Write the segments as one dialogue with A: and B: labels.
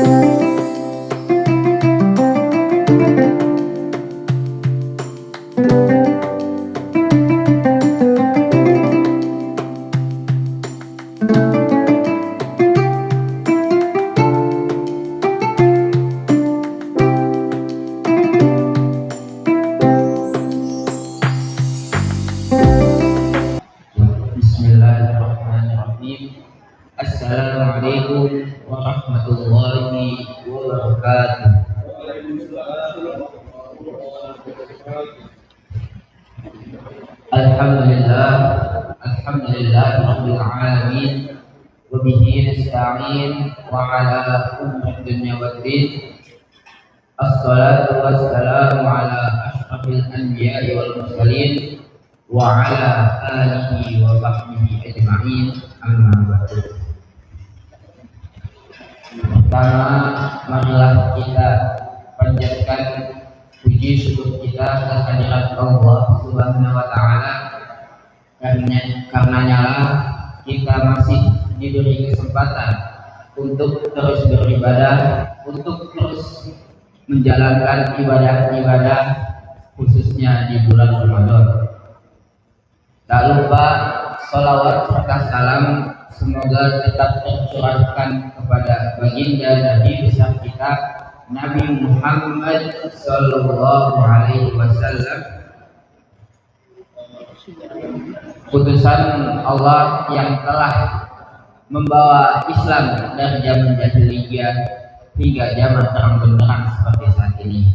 A: Bismillahirrahmanirrahim. Assalamualaikum warahmatullahi wabarakatuh. Alhamdulillah rabbil alamin wa bihi nasta'in wa ala umuri dunya waddin. Assalatu wassalamu ala asyrafil anbiya'i wal mursalin wa ala alihi wa sahbihi ajma'in, amma ba'du. Pertama, marilah kita panjatkan puji syukur kita kehadirat Allah Subhanahu wa taala, karenanya lah kita masih diberi kesempatan untuk terus beribadah, untuk terus menjalankan ibadah-ibadah khususnya di bulan Ramadan. Tak lupa salawat serta salam semoga tetap tercurahkan kepada baginda Nabi besar kita Nabi Muhammad sallallahu alaihi wasallam, putusan Allah yang telah membawa Islam dari zaman jahiliyah hingga zaman terang benderang seperti saat ini.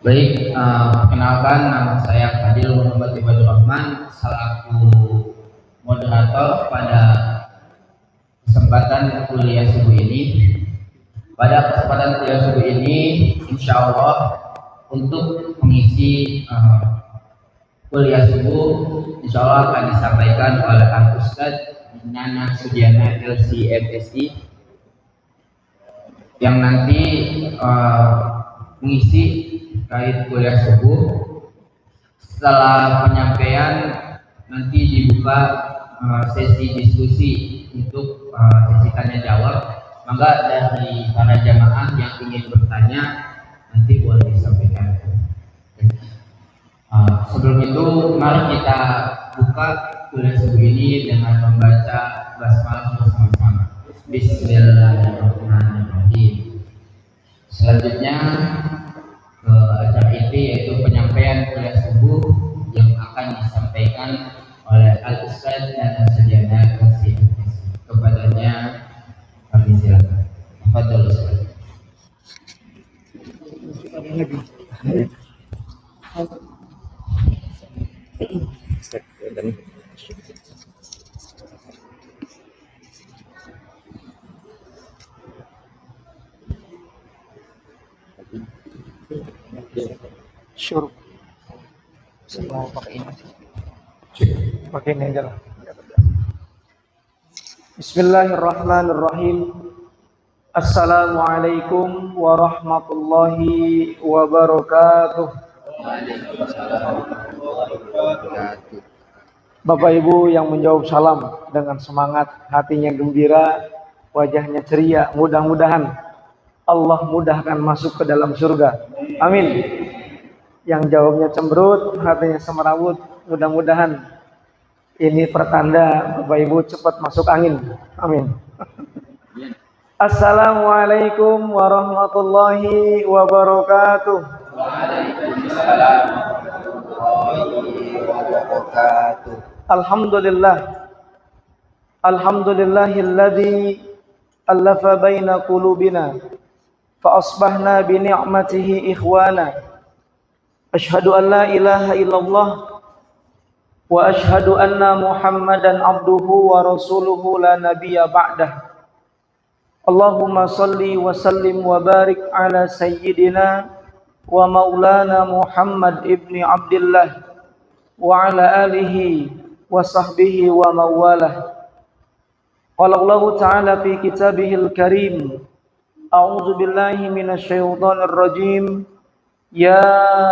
A: Baik, perkenalkan, nama saya Fadil Muhammad Ibadur Rahman selaku moderator pada kesempatan kuliah subuh ini. Pada kesempatan kuliah subuh ini, insya Allah untuk mengisi kuliah subuh, insya Allah akan disampaikan oleh Al Ustadz Nana Sudiana LC MSI yang nanti mengisi kait kuliah subuh. Setelah penyampaian nanti dibuka sesi diskusi untuk sesi tanya jawab. Maka dari para jamaah yang ingin bertanya nanti boleh disampaikan. Sebelum itu mari kita buka kuliah subuh ini dengan membaca basmalah bersama-sama. Bismillahirrahmanirrahim. Selanjutnya acara inti yaitu penyampaian kuliah subuh yang akan disampaikan oleh Al Ustadz dan Sediana Kasih. Kepadanya kami silakan. Fadhil Ustadz.
B: Syuruh semua pakai ini aja lah. Bismillahirrahmanirrahim. Assalamualaikum warahmatullahi wabarakatuh. Bapak Ibu yang menjawab salam dengan semangat, hatinya gembira, wajahnya ceria, mudah-mudahan Allah mudahkan masuk ke dalam surga. Amin. Yang jawabnya cemberut, hatinya semerawut, mudah-mudahan ini pertanda Bapak Ibu cepat masuk angin. Amin. Assalamualaikum warahmatullahi wabarakatuh.
A: Waalaikumsalam warahmatullahi wabarakatuh.
B: Alhamdulillahilladzi allafa baina qulubina fa asbahna bi ni'matihi ikhwana. Asyhadu an la ilaha illallah wa asyhadu anna Muhammadan abduhu wa rasuluhu la nabiyya ba'dah. Allahumma salli wa sallim wa barik ala sayyidina wa maulana Muhammad ibni Abdillah wa ala alihi wa sahbihi wa mawalah. Qala Allah ta'ala fi kitabihil karim, a'udzu billahi minasy syaithanir rajim. Ya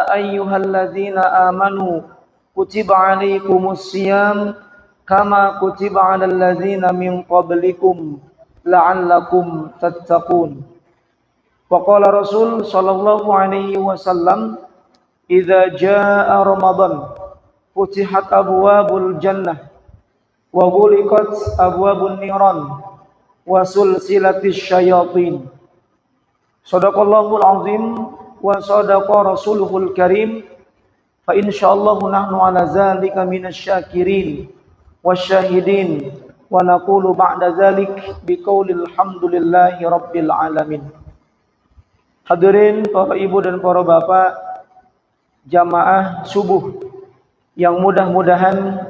B: ayyuhalladzina amanu kutiba alaikumus shiyam kama kutiba alal ladzina min qablikum la'allakum tattaqun. Wa qala Rasul sallallahu alaihi wasallam, "Idza jaa Ramadan, futihat abwabul jannah wa ghuliqat abwabun niran wa sulsilatis syayatin." Shadaqallahul azim wa sadaqa rasuluhul karim. Fa insyaallah nahnu ala zalika minasyakirin wasyahidin wa naqulu ba'da zalik biqaulil hamdulillahi rabbil alamin. Hadirin para ibu dan para bapak jamaah subuh, yang mudah-mudahan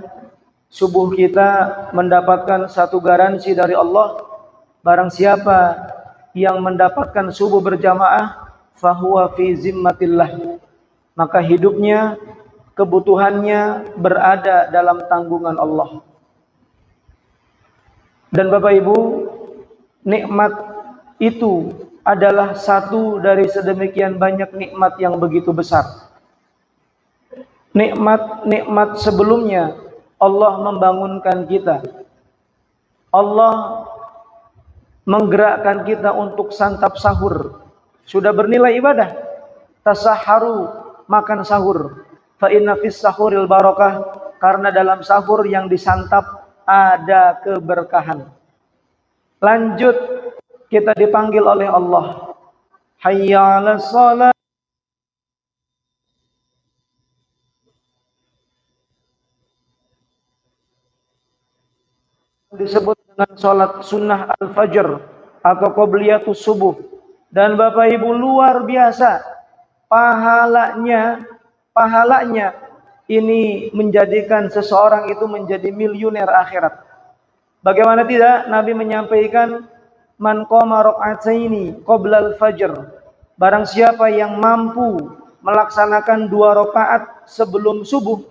B: subuh kita mendapatkan satu garansi dari Allah. Barang siapa yang mendapatkan subuh berjamaah, fahuwa fi zimmatillah, maka hidupnya, kebutuhannya berada dalam tanggungan Allah. Dan Bapak Ibu, nikmat itu adalah satu dari sedemikian banyak nikmat yang begitu besar. Nikmat-nikmat sebelumnya, Allah membangunkan kita, Allah menggerakkan kita untuk santap sahur. Sudah bernilai ibadah. Tasaharu, makan sahur. Fa inna fis sahuril barakah, karena dalam sahur yang disantap ada keberkahan. Lanjut, kita dipanggil oleh Allah. Hayya 'alas shalah. Disebut dengan sholat sunnah al-fajr atau qobliyatus subuh. Dan Bapak Ibu, luar biasa pahalanya ini menjadikan seseorang itu menjadi miliuner akhirat. Bagaimana tidak, Nabi menyampaikan, man qama raka'ataini qoblal fajr, barang siapa yang mampu melaksanakan 2 rakaat sebelum subuh,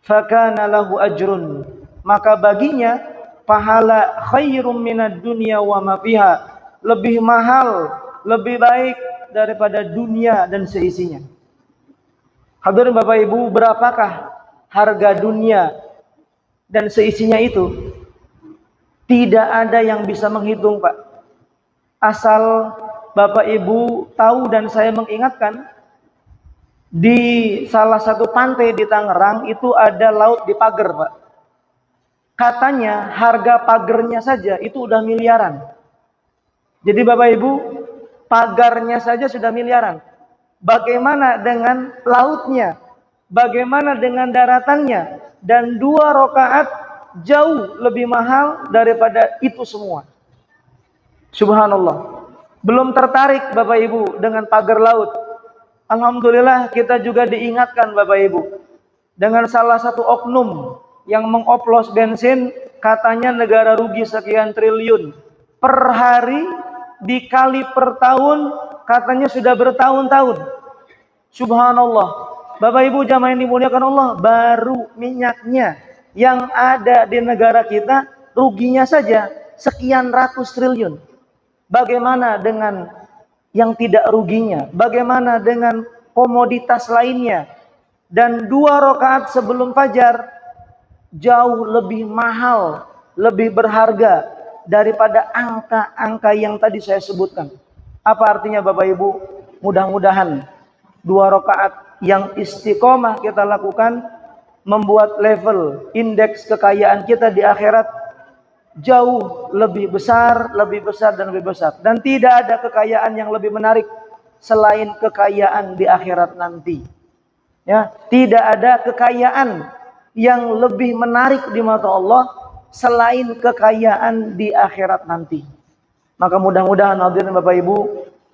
B: fakana lahu ajrun, maka baginya pahala khairum minad dunya wa ma fiha, lebih mahal, lebih baik daripada dunia dan seisinya. Hadirin Bapak Ibu, berapakah harga dunia dan seisinya itu? Tidak ada yang bisa menghitung, Pak. Asal Bapak Ibu tahu dan saya mengingatkan, di salah satu pantai di Tangerang itu ada laut di pagar, Pak. Katanya harga pagernya saja itu udah miliaran. Jadi Bapak Ibu, pagarnya saja sudah miliaran. Bagaimana dengan lautnya? Bagaimana dengan daratannya? Dan 2 rakaat jauh lebih mahal daripada itu semua. Subhanallah. Belum tertarik Bapak Ibu dengan pagar laut. Alhamdulillah kita juga diingatkan Bapak Ibu dengan salah satu oknum yang mengoplos bensin, katanya negara rugi sekian triliun per hari, dikali per tahun katanya sudah bertahun-tahun. Subhanallah. Bapak Ibu jamaah yang dimuliakan Allah, baru minyaknya yang ada di negara kita ruginya saja sekian ratus triliun. Bagaimana dengan yang tidak ruginya? Bagaimana dengan komoditas lainnya? Dan 2 rakaat sebelum fajar jauh lebih mahal, lebih berharga daripada angka-angka yang tadi saya sebutkan. Apa artinya Bapak Ibu? Mudah-mudahan 2 rakaat yang istiqomah kita lakukan membuat level indeks kekayaan kita di akhirat jauh lebih besar dan lebih besar. Dan tidak ada kekayaan yang lebih menarik selain kekayaan di akhirat nanti. Ya, tidak ada kekayaan yang lebih menarik di mata Allah selain kekayaan di akhirat nanti. Maka mudah-mudahan hadirin Bapak Ibu,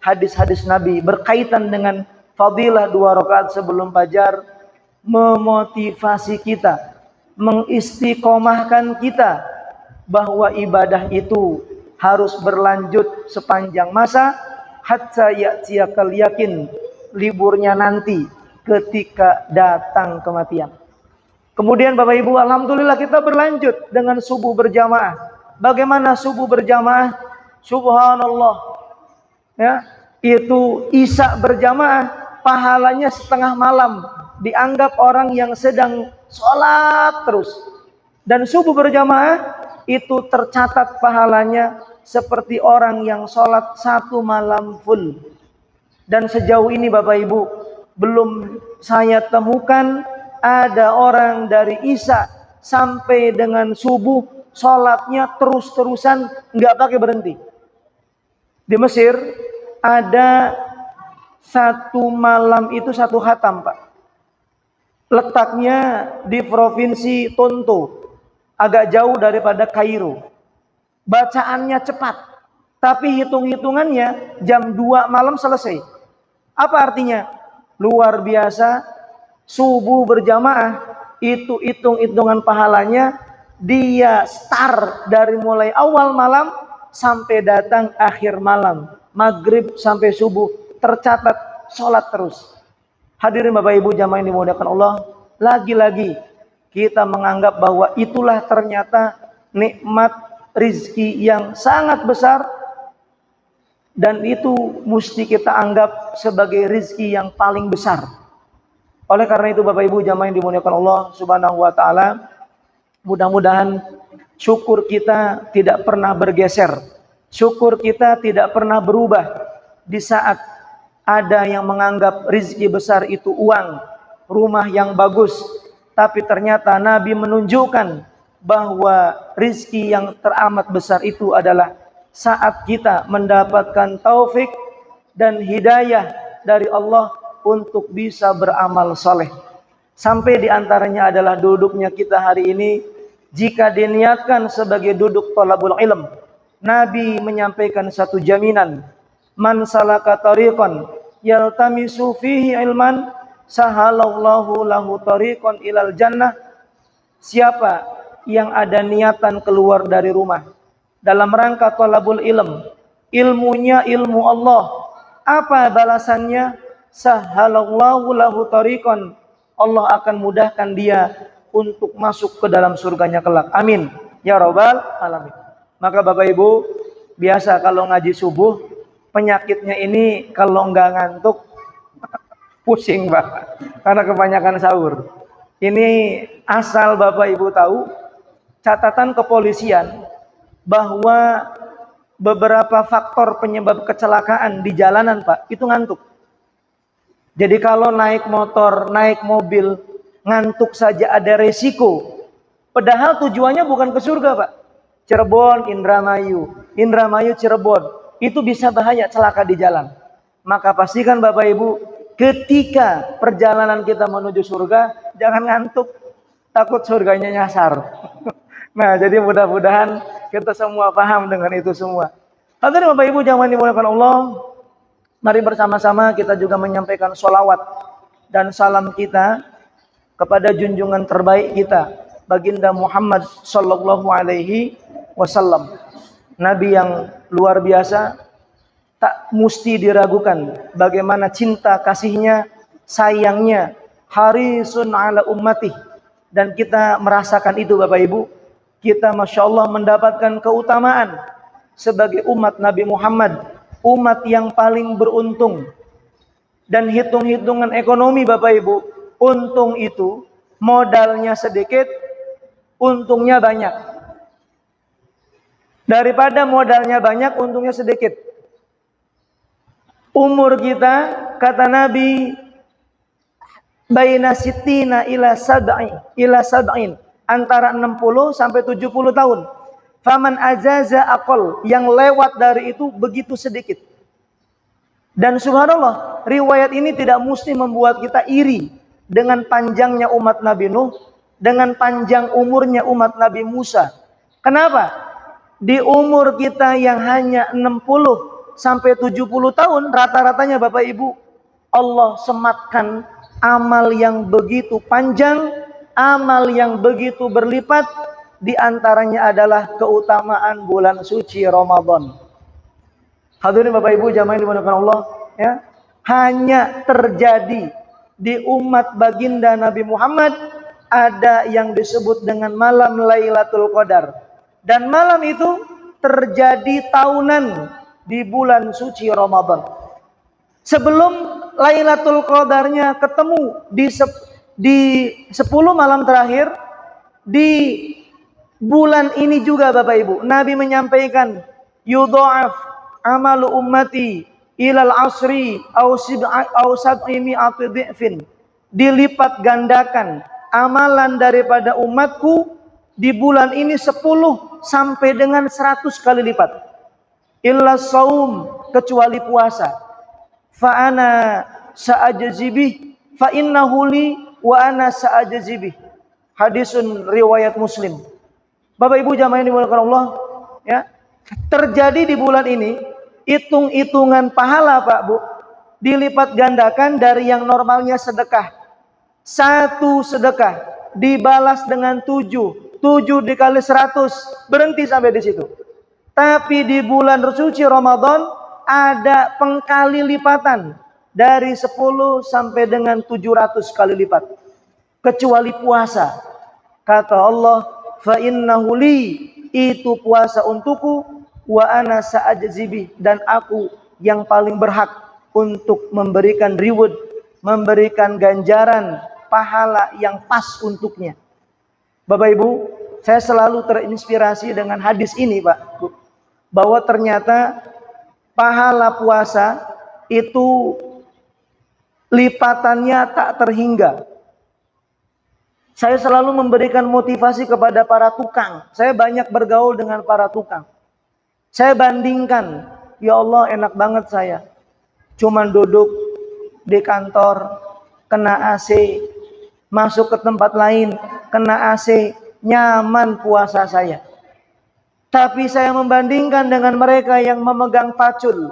B: hadis-hadis Nabi berkaitan dengan fadilah 2 rakaat sebelum fajar memotivasi kita, mengistiqomahkan kita bahwa ibadah itu harus berlanjut sepanjang masa hatta ya'tiyakal yakin, liburnya nanti ketika datang kematian. Kemudian Bapak Ibu, alhamdulillah kita berlanjut dengan subuh berjamaah. Bagaimana subuh berjamaah? Subhanallah. Ya, itu Isya berjamaah pahalanya setengah malam, dianggap orang yang sedang sholat terus. Dan subuh berjamaah itu tercatat pahalanya seperti orang yang sholat 1 malam full. Dan sejauh ini Bapak Ibu, belum saya temukan ada orang dari Isya sampai dengan subuh sholatnya terus-terusan nggak pakai berhenti. Di Mesir ada 1 malam itu 1 khatam, Pak. Letaknya di provinsi Tonto, agak jauh daripada Kairo. Bacaannya cepat, tapi hitung-hitungannya jam 2 malam selesai. Apa artinya? Luar biasa. Subuh berjamaah itu hitung-hitungan pahalanya, dia start dari mulai awal malam sampai datang akhir malam, maghrib sampai subuh, tercatat sholat terus. Hadirin Bapak Ibu jamaah yang dimuliakan Allah, lagi-lagi kita menganggap bahwa itulah ternyata nikmat rizki yang sangat besar, dan itu mesti kita anggap sebagai rizki yang paling besar. Oleh karena itu Bapak Ibu jamaah yang dimuliakan Allah Subhanahu wa taala, mudah-mudahan syukur kita tidak pernah bergeser, syukur kita tidak pernah berubah di saat ada yang menganggap rizki besar itu uang, rumah yang bagus. Tapi ternyata Nabi menunjukkan bahwa rizki yang teramat besar itu adalah saat kita mendapatkan taufik dan hidayah dari Allah untuk bisa beramal soleh. Sampai diantaranya adalah duduknya kita hari ini, jika diniatkan sebagai duduk thalabul ilm, Nabi menyampaikan satu jaminan, man salaka tariqan yaltamisu fihi ilman sahalallahu lahu tariqan ilal jannah. Siapa yang ada niatan keluar dari rumah dalam rangka thalabul ilm, ilmunya ilmu Allah, apa balasannya? Sahalallahu lahu tariqan, Allah akan mudahkan dia untuk masuk ke dalam surganya kelak. Amin ya rabbal alamin. Maka Bapak Ibu, biasa kalau ngaji subuh, penyakitnya ini kalau nggak ngantuk pusing Pak, karena kebanyakan sahur. Ini asal Bapak Ibu tahu, catatan kepolisian bahwa beberapa faktor penyebab kecelakaan di jalanan Pak, itu ngantuk. Jadi kalau naik motor, naik mobil, ngantuk saja ada resiko. Padahal tujuannya bukan ke surga Pak. Cirebon, Indramayu, Cirebon, itu bisa bahaya, celaka di jalan. Maka pastikan Bapak Ibu, ketika perjalanan kita menuju surga, jangan ngantuk, takut surganya nyasar. Nah, jadi mudah-mudahan kita semua paham dengan itu semua. Hadirin Bapak Ibu jamaah dimuliakan Allah, mari bersama-sama kita juga menyampaikan sholawat dan salam kita kepada junjungan terbaik kita, Baginda Muhammad sallallahu alaihi wasallam. Nabi yang luar biasa, tak mesti diragukan bagaimana cinta kasihnya, sayangnya, harisun ala ummatih. Dan kita merasakan itu Bapak Ibu. Kita Masya Allah mendapatkan keutamaan sebagai umat Nabi Muhammad, umat yang paling beruntung. Dan hitung-hitungan ekonomi Bapak Ibu, untung itu modalnya sedikit, untungnya banyak. Daripada modalnya banyak, untungnya sedikit. Umur kita, kata Nabi, baina sittina ila sab'in, antara 60 sampai 70 tahun. Faman ajaza aqal, yang lewat dari itu begitu sedikit. Dan subhanallah, riwayat ini tidak mesti membuat kita iri dengan panjangnya umat Nabi Nuh, dengan panjang umurnya umat Nabi Musa. Kenapa? Di umur kita yang hanya 60 sampai 70 tahun, rata-ratanya Bapak Ibu, Allah sematkan amal yang begitu panjang, amal yang begitu berlipat. Di antaranya adalah keutamaan bulan suci Ramadan. Hadirin Bapak Ibu jamaah yang dimuliakan Allah, ya, hanya terjadi di umat baginda Nabi Muhammad ada yang disebut dengan malam Lailatul Qadar. Dan malam itu terjadi tahunan di bulan suci Ramadan. Sebelum Lailatul Qadarnya ketemu di 10 malam terakhir, di Bulan ini juga Bapak Ibu, Nabi menyampaikan, yudha'af amalu ummati ilal asri au sab'i mi'ati dhi'fin. Dilipat gandakan amalan daripada umatku di bulan ini 10 sampai dengan 100 kali lipat. Illa saum, kecuali puasa. Fa ana sa'ajzibih fa innahu li wa ana sa'ajzibih. Hadisun riwayat Muslim. Bapak Ibu jamaah yang dimuliakan Allah, ya. Terjadi di bulan ini hitung-hitungan pahala Pak Bu dilipat gandakan dari yang normalnya sedekah. 1 sedekah dibalas dengan 7 dikali 100, berhenti sampai di situ. Tapi di bulan suci Ramadan ada pengkali lipatan dari 10 sampai dengan 700 kali lipat. Kecuali puasa. Kata Allah, fa innahu li, itu puasa untukku, wa ana sa'ajzibi, dan aku yang paling berhak untuk memberikan reward, memberikan ganjaran pahala yang pas untuknya. Bapak Ibu, saya selalu terinspirasi dengan hadis ini Pak, bahwa ternyata pahala puasa itu lipatannya tak terhingga. Saya selalu memberikan motivasi kepada para tukang. Saya banyak bergaul dengan para tukang. Saya bandingkan, ya Allah enak banget saya. Cuman duduk di kantor, kena AC, masuk ke tempat lain, kena AC, nyaman puasa saya. Tapi saya membandingkan dengan mereka yang memegang pacul,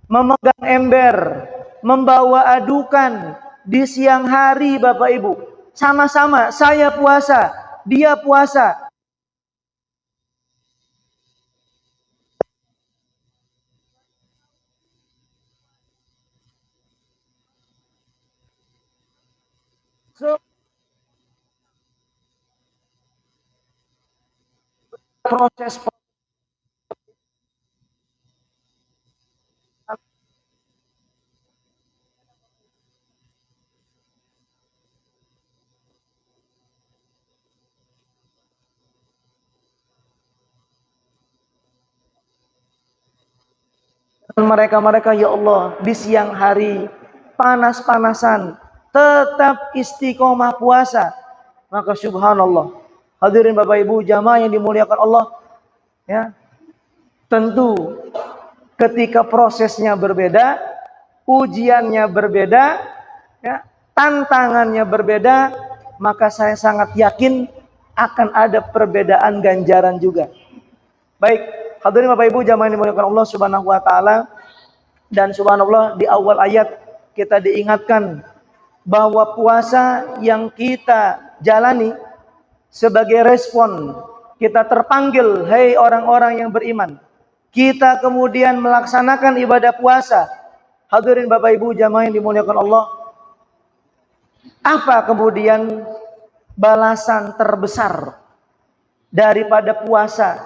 B: memegang ember, membawa adukan di siang hari Bapak Ibu. Sama-sama saya puasa, dia puasa. So, proses mereka-mereka, ya Allah, di siang hari panas-panasan tetap istiqomah puasa. Maka subhanallah, hadirin Bapak Ibu jamaah yang dimuliakan Allah, ya. Tentu ketika prosesnya berbeda, ujiannya berbeda, ya, tantangannya berbeda, maka saya sangat yakin akan ada perbedaan ganjaran juga. Baik, hadirin Bapak Ibu jamaah yang dimuliakan Allah Subhanahu wa taala, dan subhanallah di awal ayat kita diingatkan bahwa puasa yang kita jalani sebagai respon kita terpanggil, hei orang-orang yang beriman. Kita kemudian melaksanakan ibadah puasa. Hadirin Bapak Ibu jamaah yang dimuliakan Allah, apa kemudian balasan terbesar daripada puasa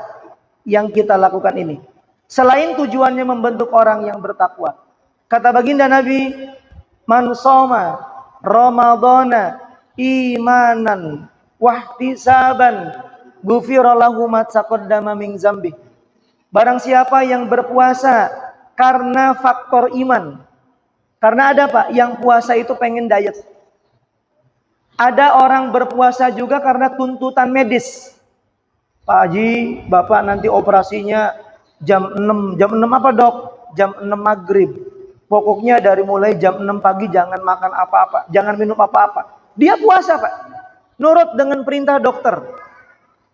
B: yang kita lakukan ini? Selain tujuannya membentuk orang yang bertakwa. Kata baginda Nabi, man shoma ramadhana imanan wahtisaban ghufira lahu ma taqaddama min dzambi. Barang siapa yang berpuasa karena faktor iman. Karena ada Pak, yang puasa itu pengen diet. Ada orang berpuasa juga karena tuntutan medis. Pak Haji, Bapak nanti operasinya jam 6. Jam 6 apa dok? Jam 6 maghrib. Pokoknya dari mulai jam 6 pagi jangan makan apa-apa, jangan minum apa-apa. Dia puasa Pak, nurut dengan perintah dokter.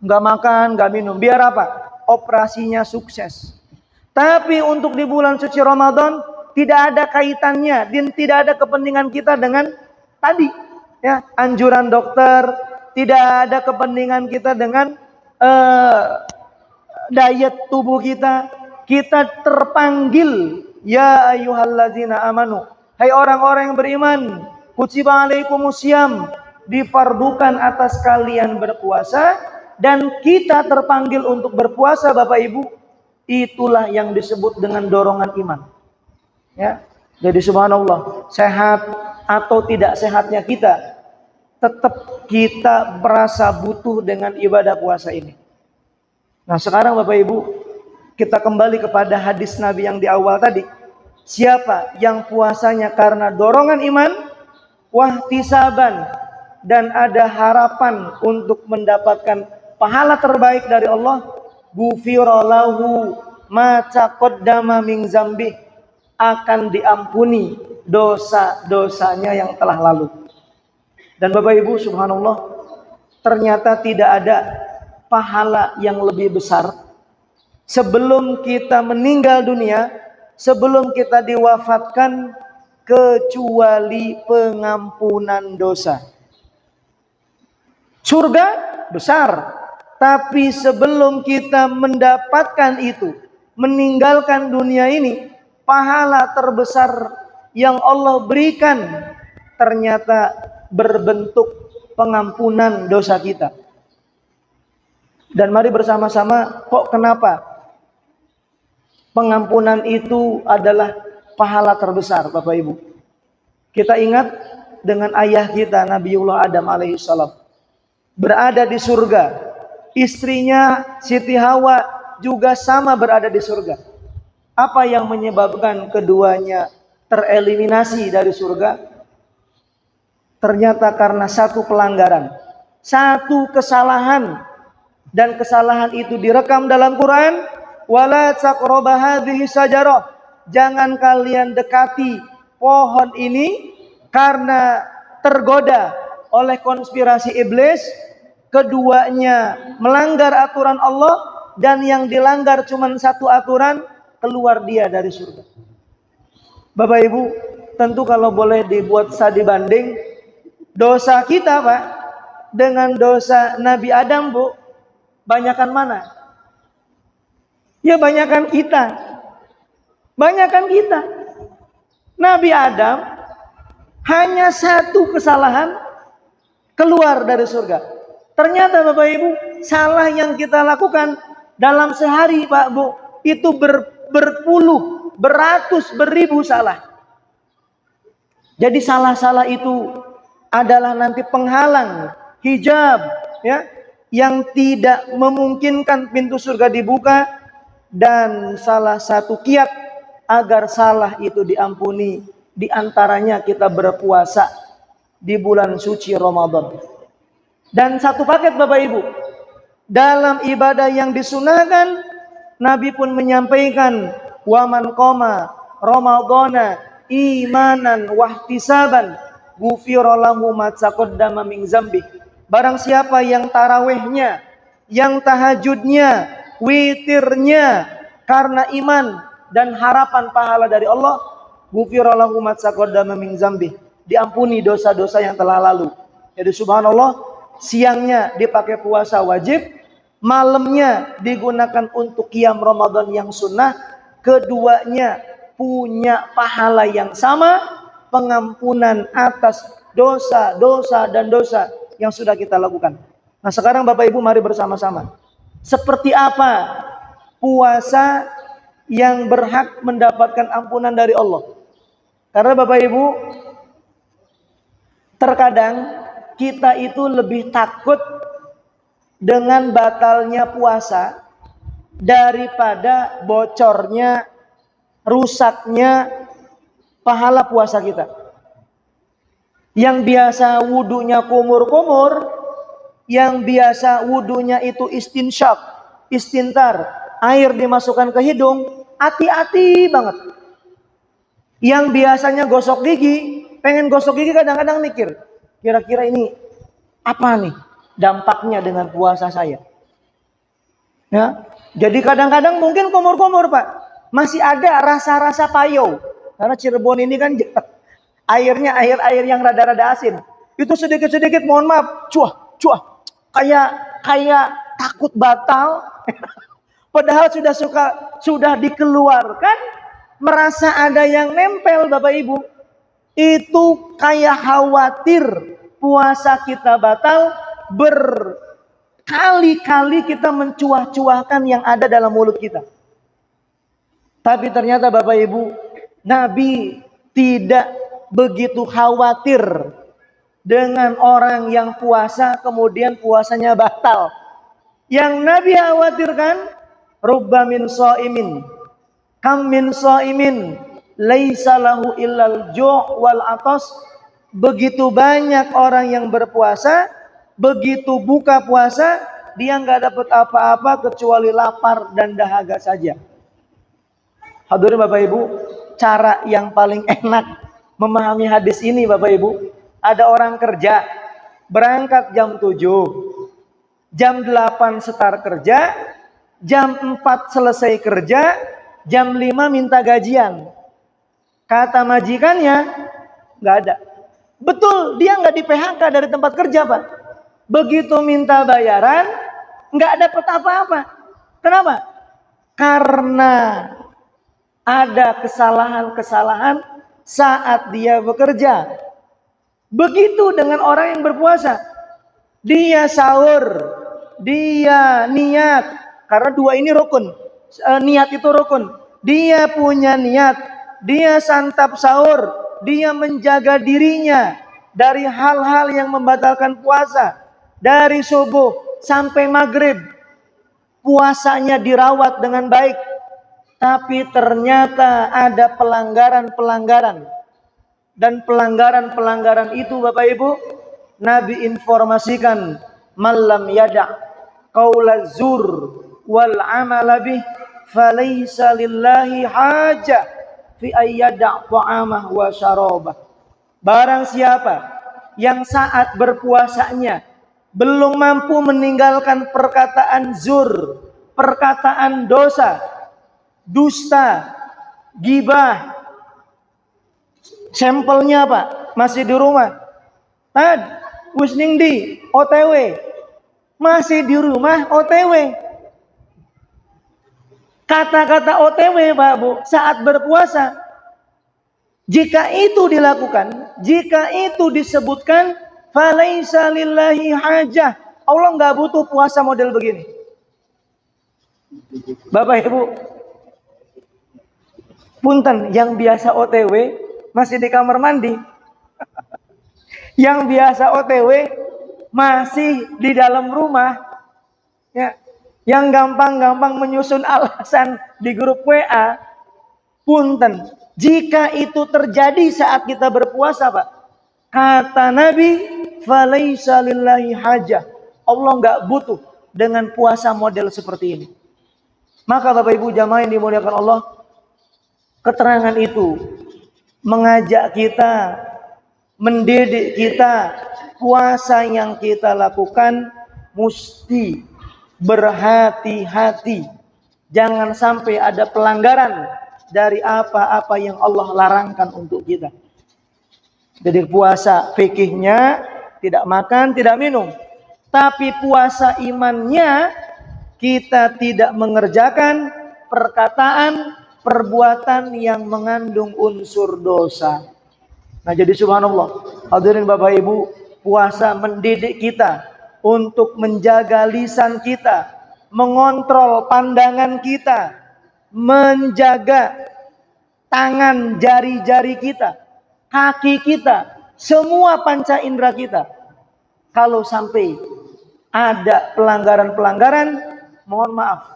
B: Nggak makan, nggak minum. Biar apa? Operasinya sukses. Tapi untuk di bulan suci Ramadan tidak ada kaitannya dan tidak ada kepentingan kita dengan tadi, ya, anjuran dokter. Tidak ada kepentingan kita dengan diet tubuh kita. Kita terpanggil, ya ayyuhalladzina amanu, hai orang-orang yang beriman, kutiba alaikumusiyam, difardukan atas kalian berpuasa. Dan kita terpanggil untuk berpuasa Bapak Ibu, itulah yang disebut dengan dorongan iman, ya. Jadi subhanallah, sehat atau tidak sehatnya kita tetap kita merasa butuh dengan ibadah puasa ini. Nah sekarang Bapak Ibu, kita kembali kepada hadis Nabi yang di awal tadi. Siapa yang puasanya karena dorongan iman, wahtisaban, dan ada harapan untuk mendapatkan pahala terbaik dari Allah, ghufira lahu ma taqaddama min zambi, akan diampuni dosa-dosanya yang telah lalu. Dan Bapak Ibu subhanallah, ternyata tidak ada pahala yang lebih besar sebelum kita meninggal dunia, sebelum kita diwafatkan, kecuali pengampunan dosa. Surga besar, tapi sebelum kita mendapatkan itu, meninggalkan dunia ini, pahala terbesar yang Allah berikan ternyata berbentuk pengampunan dosa kita. Dan mari bersama-sama, kok kenapa pengampunan itu adalah pahala terbesar Bapak Ibu? Kita ingat dengan ayah kita Nabiullah Adam alaihissalam, berada di surga. Istrinya Siti Hawa juga sama berada di surga. Apa yang menyebabkan keduanya tereliminasi dari surga? Ternyata karena satu pelanggaran, satu kesalahan. Dan kesalahan itu direkam dalam Quran. Wala taqrabu hadhihi syajarah, jangan kalian dekati pohon ini, karena tergoda oleh konspirasi iblis. Keduanya melanggar aturan Allah, dan yang dilanggar cuma satu aturan, keluar dia dari surga. Bapak Ibu, tentu kalau boleh dibuat studi banding, dosa kita Pak dengan dosa Nabi Adam Bu, banyakan mana? Ya banyakan kita. Banyakan kita. Nabi Adam hanya satu kesalahan keluar dari surga. Ternyata Bapak Ibu, salah yang kita lakukan dalam sehari Pak Bu, itu berpuluh, beratus, beribu salah. Jadi salah-salah itu adalah nanti penghalang, hijab, ya, yang tidak memungkinkan pintu surga dibuka, dan salah satu kiat agar salah itu diampuni, diantaranya kita berpuasa di bulan suci Ramadan. Dan satu paket Bapak Ibu, dalam ibadah yang disunahkan, Nabi pun menyampaikan, wa man qama ramadhana imanan wahtisaban ghufira lahu ma taqaddama min dzambi. Barang siapa yang tarawihnya, yang tahajudnya, witirnya karena iman dan harapan pahala dari Allah, ghufira lahu ma taqaddama min dzambi, diampuni dosa-dosa yang telah lalu. Jadi subhanallah, siangnya dipakai puasa wajib, malamnya digunakan untuk qiyam Ramadan yang sunnah. Keduanya punya pahala yang sama, pengampunan atas dosa-dosa dan dosa yang sudah kita lakukan. Nah sekarang Bapak Ibu mari bersama-sama, seperti apa puasa yang berhak mendapatkan ampunan dari Allah? Karena Bapak Ibu, terkadang kita itu lebih takut dengan batalnya puasa daripada bocornya, rusaknya pahala puasa kita. Yang biasa wudunya kumur-kumur, yang biasa wudunya itu istinsyaq, istintar, air dimasukkan ke hidung, hati-hati banget. Yang biasanya gosok gigi, pengen gosok gigi kadang-kadang mikir, kira-kira ini apa nih dampaknya dengan puasa saya? Ya, jadi kadang-kadang mungkin kumur-kumur Pak, masih ada rasa-rasa payau. Karena Cirebon ini kan airnya air yang rada-rada asin. Itu sedikit-sedikit, mohon maaf, cuah, kayak takut batal. Padahal sudah dikeluarkan, merasa ada yang nempel Bapak Ibu. Itu kayak khawatir puasa kita batal, berkali-kali kita mencuah-cuahkan yang ada dalam mulut kita. Tapi ternyata Bapak Ibu, Nabi tidak begitu khawatir dengan orang yang puasa kemudian puasanya batal. Yang Nabi khawatirkan, rubba min shaimin, kam min shaimin laisa lahu illal ju' wal atas. Begitu banyak orang yang berpuasa, begitu buka puasa dia nggak dapat apa-apa kecuali lapar dan dahaga saja. Hadirin Bapak Ibu, cara yang paling enak memahami hadis ini Bapak Ibu, ada orang kerja, berangkat jam 7, jam 8 start kerja, jam 4 selesai kerja, jam 5 minta gajian. Kata majikannya, nggak ada. Betul, dia nggak di PHK dari tempat kerja Pak. Begitu minta bayaran, nggak dapat apa-apa. Kenapa? Karena ada kesalahan-kesalahan saat dia bekerja. Begitu dengan orang yang berpuasa. Dia sahur, dia niat. Karena dua ini rukun. Niat itu rukun. Dia punya niat. Dia santap sahur. Dia menjaga dirinya dari hal-hal yang membatalkan puasa. Dari subuh sampai maghrib. Puasanya dirawat dengan baik. Tapi ternyata ada pelanggaran-pelanggaran. Dan pelanggaran-pelanggaran itu Bapak Ibu, Nabi informasikan, malam yada' qaula zur wal amala bih falaysa lillahi haja fi ayyada' ta'amah wa syarabah. Barang siapa yang saat berpuasanya belum mampu meninggalkan perkataan zur, perkataan dosa, dusta, gibah. Sampelnya apa? Masih di rumah. Tad, wis ning di OTW. Masih di rumah OTW. Kata-kata OTW Pak Bu saat berpuasa, jika itu dilakukan, jika itu disebutkan, falaisa lillahi hajah. Allah nggak butuh puasa model begini. Bapak Ibu, punten yang biasa OTW masih di kamar mandi. Yang biasa OTW masih di dalam rumah. Ya. Yang gampang-gampang menyusun alasan di grup WA. Punten, jika itu terjadi saat kita berpuasa Pak, kata Nabi, falaisa lillahi hajah. Allah nggak butuh dengan puasa model seperti ini. Maka Bapak Ibu jamaah yang dimuliakan Allah, keterangan itu mengajak kita, mendidik kita, puasa yang kita lakukan mesti berhati-hati. Jangan sampai ada pelanggaran dari apa-apa yang Allah larangkan untuk kita. Jadi puasa fikihnya tidak makan, tidak minum. Tapi puasa imannya kita tidak mengerjakan perkataan, perbuatan yang mengandung unsur dosa. Nah jadi subhanallah, hadirin Bapak Ibu, puasa mendidik kita untuk menjaga lisan kita, mengontrol pandangan kita, menjaga tangan, jari-jari kita, kaki kita, semua panca indera kita. Kalau sampai ada pelanggaran-pelanggaran, mohon maaf,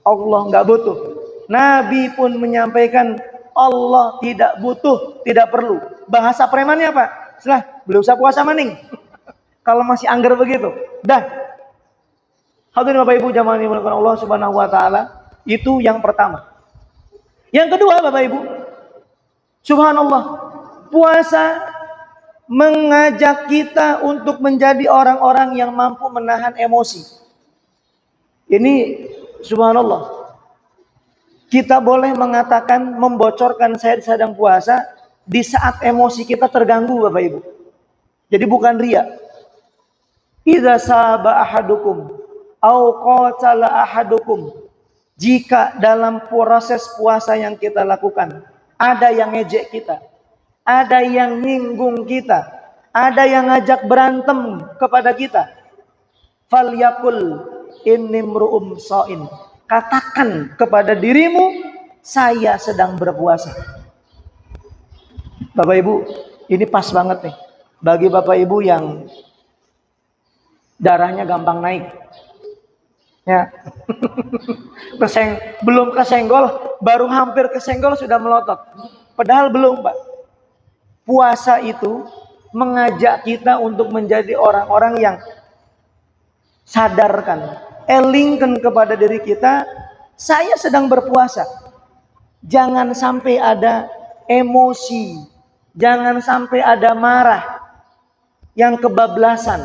B: Allah nggak butuh. Nabi pun menyampaikan Allah tidak butuh, tidak perlu. Bahasa premannya apa? Setelah belum usah puasa maning. Kalau masih anggar begitu, dah. Hadirin Bapak Ibu jamaah yang dimuliakan Allah Subhanahu wa taala, itu yang pertama. Yang kedua Bapak Ibu, subhanallah, puasa mengajak kita untuk menjadi orang-orang yang mampu menahan emosi. Ini subhanallah. Kita boleh mengatakan, membocorkan saya sedang puasa di saat emosi kita terganggu Bapak Ibu. Jadi bukan riya. Idza saba ahadukum au qatala ahadukum. Jika dalam proses puasa yang kita lakukan ada yang ngejek kita, ada yang nyinggung kita, ada yang ngajak berantem kepada kita, falyakul inni mru'um shaim. Katakan kepada dirimu, saya sedang berpuasa. Bapak Ibu, ini pas banget nih. Bagi Bapak Ibu yang darahnya gampang naik, ya, belum kesenggol, baru hampir kesenggol sudah melotot. Padahal belum, Pak. Puasa itu mengajak kita untuk menjadi orang-orang yang sadarkan, elingkan kepada diri kita, saya sedang berpuasa. Jangan sampai ada emosi, jangan sampai ada marah yang kebablasan.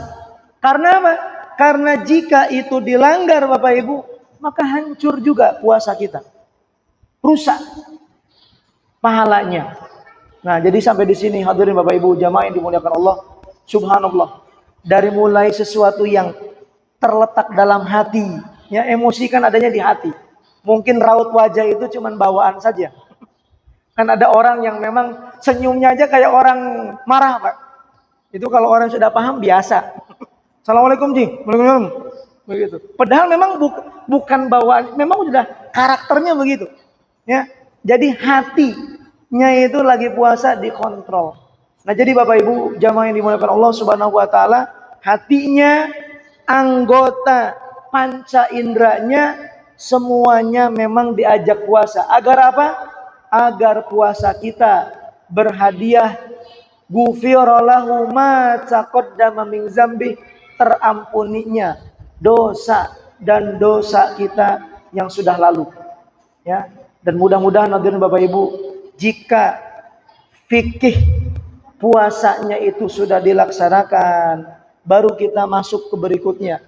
B: Karena apa? Karena jika itu dilanggar Bapak Ibu, maka hancur juga puasa kita. Rusak pahalanya. Nah, jadi sampai di sini hadirin Bapak Ibu jamaah yang dimuliakan Allah. Subhanallah. Dari mulai sesuatu yang terletak dalam hati, ya, emosi kan adanya di hati. Mungkin raut wajah itu cuma bawaan saja. Kan ada orang yang memang senyumnya aja kayak orang marah, Pak. Itu kalau orang sudah paham biasa. Assalamualaikum Ji. Waalaikumsalam. Begitu. Padahal memang bukan bawaan, memang sudah karakternya begitu. Ya. Jadi hatinya itu lagi puasa dikontrol. Nah, jadi Bapak Ibu jamaah yang dimuliakan Allah Subhanahu wa taala, hatinya, anggota panca inderanya semuanya memang diajak puasa. Agar apa? Agar puasa kita berhadiah ghufira lahu ma taqaddama min dzambi, terampuninya dosa dan dosa kita yang sudah lalu, ya. Dan mudah-mudahan hadirin Bapak Ibu, jika fikih puasanya itu sudah dilaksanakan, baru kita masuk ke berikutnya.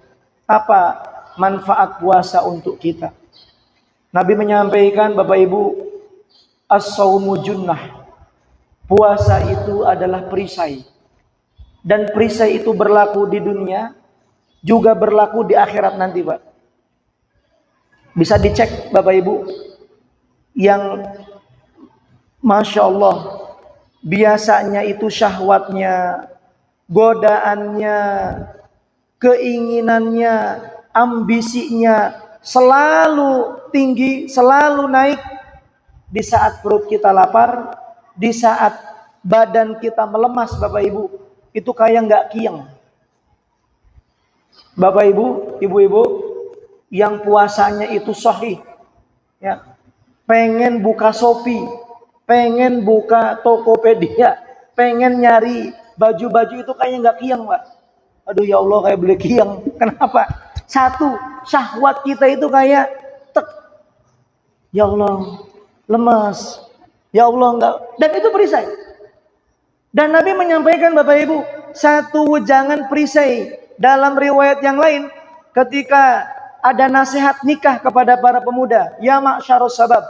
B: Apa manfaat puasa untuk kita? Nabi menyampaikan Bapak Ibu, as-saumu junnah. Puasa itu adalah perisai. Dan perisai itu berlaku di dunia, juga berlaku di akhirat nanti, Pak. Bisa dicek Bapak Ibu, yang Masya Allah biasanya itu syahwatnya, godaannya, keinginannya, ambisinya selalu tinggi, selalu naik. Di saat perut kita lapar, di saat badan kita melemas Bapak Ibu, itu kayak nggak kiyang. Bapak Ibu, ibu-ibu yang puasanya itu sahih, ya, pengen buka Shopee, pengen buka Tokopedia, pengen nyari baju-baju itu kayaknya nggak kiyang, Pak. Aduh ya Allah, kayak beli kiyang. Kenapa? Satu, syahwat kita itu kayak tek. Ya Allah, lemas. Ya Allah, enggak. Dan itu perisai. Dan Nabi menyampaikan Bapak Ibu, satu wejangan perisai. Dalam riwayat yang lain, ketika ada nasihat nikah kepada para pemuda, ya ma'syarus sabab,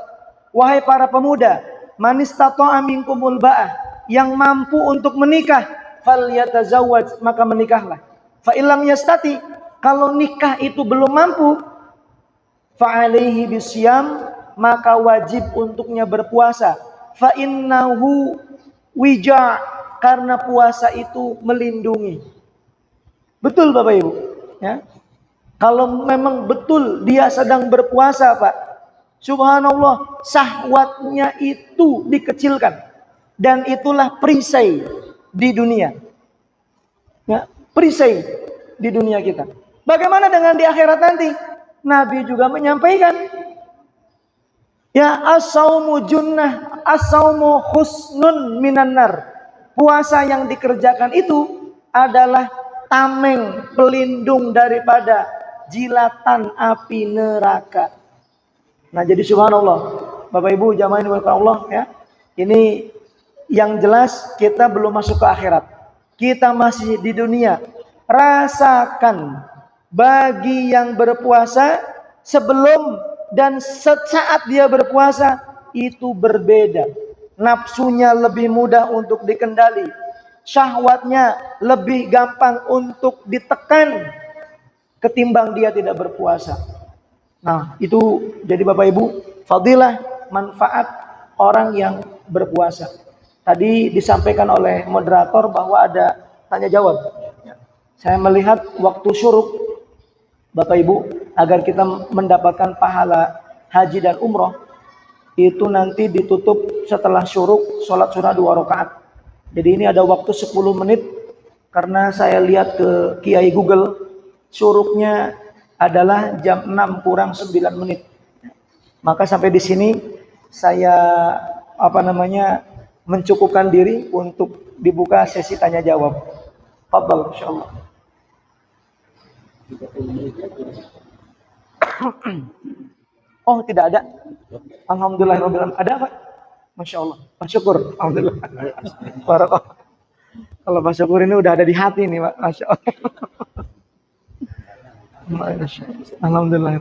B: wahai para pemuda, man istata'a minkumul ba'ah, yang mampu untuk menikah, falyatazawwaj, maka menikahlah. Fa illam yastati, kalau nikah itu belum mampu, fa alaihi bisyam, maka wajib untuknya berpuasa. Fa innahu wija, karena puasa itu melindungi. Betul Bapak Ibu, ya. Kalau memang betul dia sedang berpuasa, Pak, subhanallah, syahwatnya itu dikecilkan. Dan itulah perisai di dunia, ya, perisai di dunia kita. Bagaimana dengan di akhirat nanti? Nabi juga menyampaikan, ya, as-saumu junnah, as-saumu husnun minan nar. Puasa yang dikerjakan itu adalah tameng, pelindung daripada jilatan api neraka. Nah, jadi subhanallah, Bapak Ibu jamaah yang dimuliakan Allah, ya. Ini yang jelas kita belum masuk ke akhirat. Kita masih di dunia. Rasakan bagi yang berpuasa sebelum dan saat dia berpuasa itu berbeda. Nafsunya lebih mudah untuk dikendali. Syahwatnya lebih gampang untuk ditekan ketimbang dia tidak berpuasa. Nah, itu jadi Bapak Ibu, fadilah, manfaat orang yang berpuasa. Tadi disampaikan oleh moderator bahwa ada tanya jawab. Saya melihat waktu syuruk, Bapak Ibu, agar kita mendapatkan pahala haji dan umroh, itu nanti ditutup setelah syuruk, sholat sunnah 2 rakaat. Jadi ini ada waktu 10 menit karena saya lihat ke Kiai Google, syuruknya adalah jam 6 kurang 9 menit. Maka sampai di sini saya mencukupkan diri untuk dibuka sesi tanya jawab. Fadhal insyaallah. Oh, tidak ada. Alhamdulillahirabbil alamin. Ada Pak? Masya Allah. Pak Syukur. Alhamdulillah. Barakallah. Kalau Pak Syukur ini udah ada di hati nih Pak. Masya Allah. Alhamdulillah.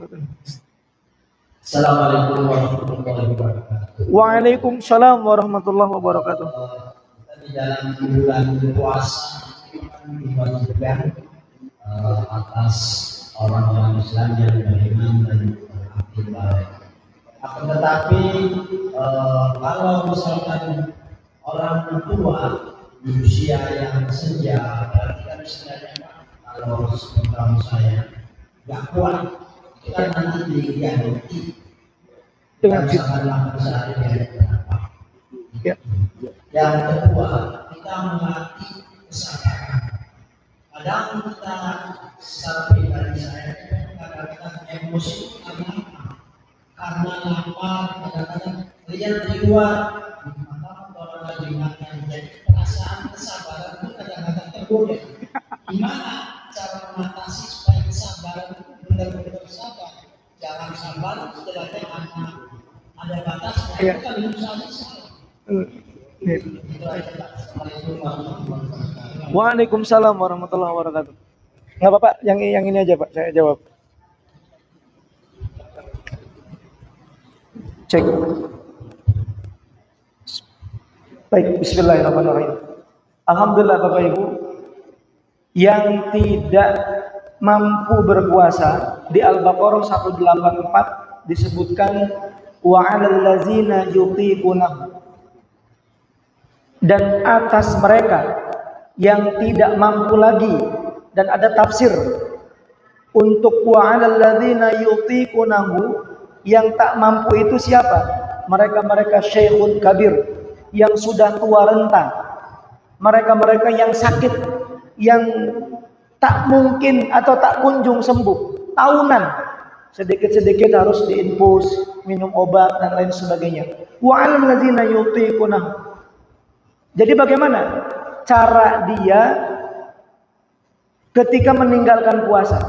A: Assalamualaikum warahmatullahi wabarakatuh.
B: Waalaikumsalam warahmatullahi wabarakatuh.
A: Di dalam bulan puasa diwajibkan atas orang-orang Islam yang beriman dan beraktif baik. Akan tetapi kalau misalkan orang tua di usia yang senja, berarti kan istilahnya kalau seperti saya nggak kuat, kita nanti diganti dengan misalkan sehari dari berapa.
B: Ya.
A: Yang kedua, kita melatih kesabaran. Kadang kita secara pribadi saya kadang-kadang emosi karena lapar, kadang-kadang lihat di luar, maka orang lagi makan, jadi perasaan kesabaran itu kadang-kadang tergoda. Gimana cara mengatasi supaya kesabaran itu benar-benar sabar? Jangan sabar, istilahnya ada batasnya.
B: Ya.
A: Itu kan hidup saja.
B: Waalaikumsalam warahmatullahi wabarakatuh. Nggak apa-apa, yang ini aja Pak, saya jawab. Cek. Baik, bismillahirrahmanirrahim. Alhamdulillah Bapak Ibu, yang tidak mampu berpuasa di Al-Baqarah 184 disebutkan wa 'alal ladzina yutiqunahu, dan atas mereka yang tidak mampu lagi, dan ada tafsir untuk wa 'alal ladzina yutiqunahu, yang tak mampu itu siapa? Mereka-mereka syekhun kabir, yang sudah tua renta, mereka-mereka yang sakit, yang tak mungkin atau tak kunjung sembuh, tahunan sedikit-sedikit harus diinfus, minum obat dan lain sebagainya. Wa 'alal ladzina yutiqunahu. Jadi bagaimana cara dia ketika meninggalkan puasa?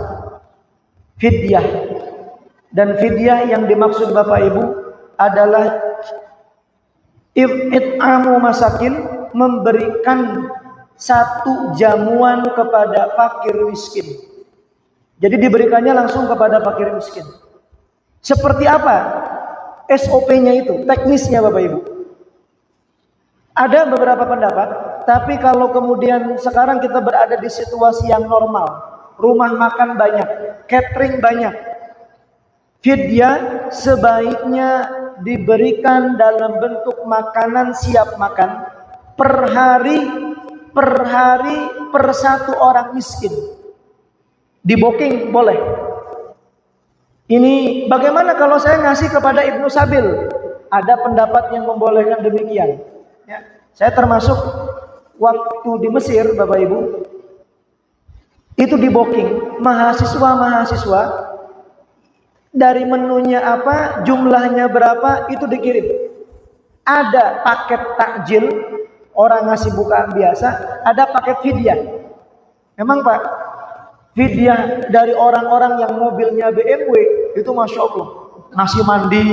B: Fidyah. Dan fidyah yang dimaksud Bapak Ibu adalah it'amu masakin, memberikan satu jamuan kepada fakir miskin. Jadi diberikannya langsung kepada fakir miskin. Seperti apa SOP-nya itu, teknisnya Bapak Ibu? Ada beberapa pendapat, tapi kalau kemudian sekarang kita berada di situasi yang normal, rumah makan banyak, catering banyak, fidyah sebaiknya diberikan dalam bentuk makanan siap makan per hari per satu orang miskin. Di booking boleh. Ini bagaimana kalau saya ngasih kepada Ibnu Sabil? Ada pendapat yang membolehkan demikian. Ya, saya termasuk waktu di Mesir, Bapak Ibu, itu di booking mahasiswa dari menunya apa, jumlahnya berapa, itu dikirim. Ada paket takjil, orang ngasih bukaan biasa, ada paket fidyah. Memang Pak, fidyah dari orang-orang yang mobilnya BMW itu Masya Allah, ngasih mandi.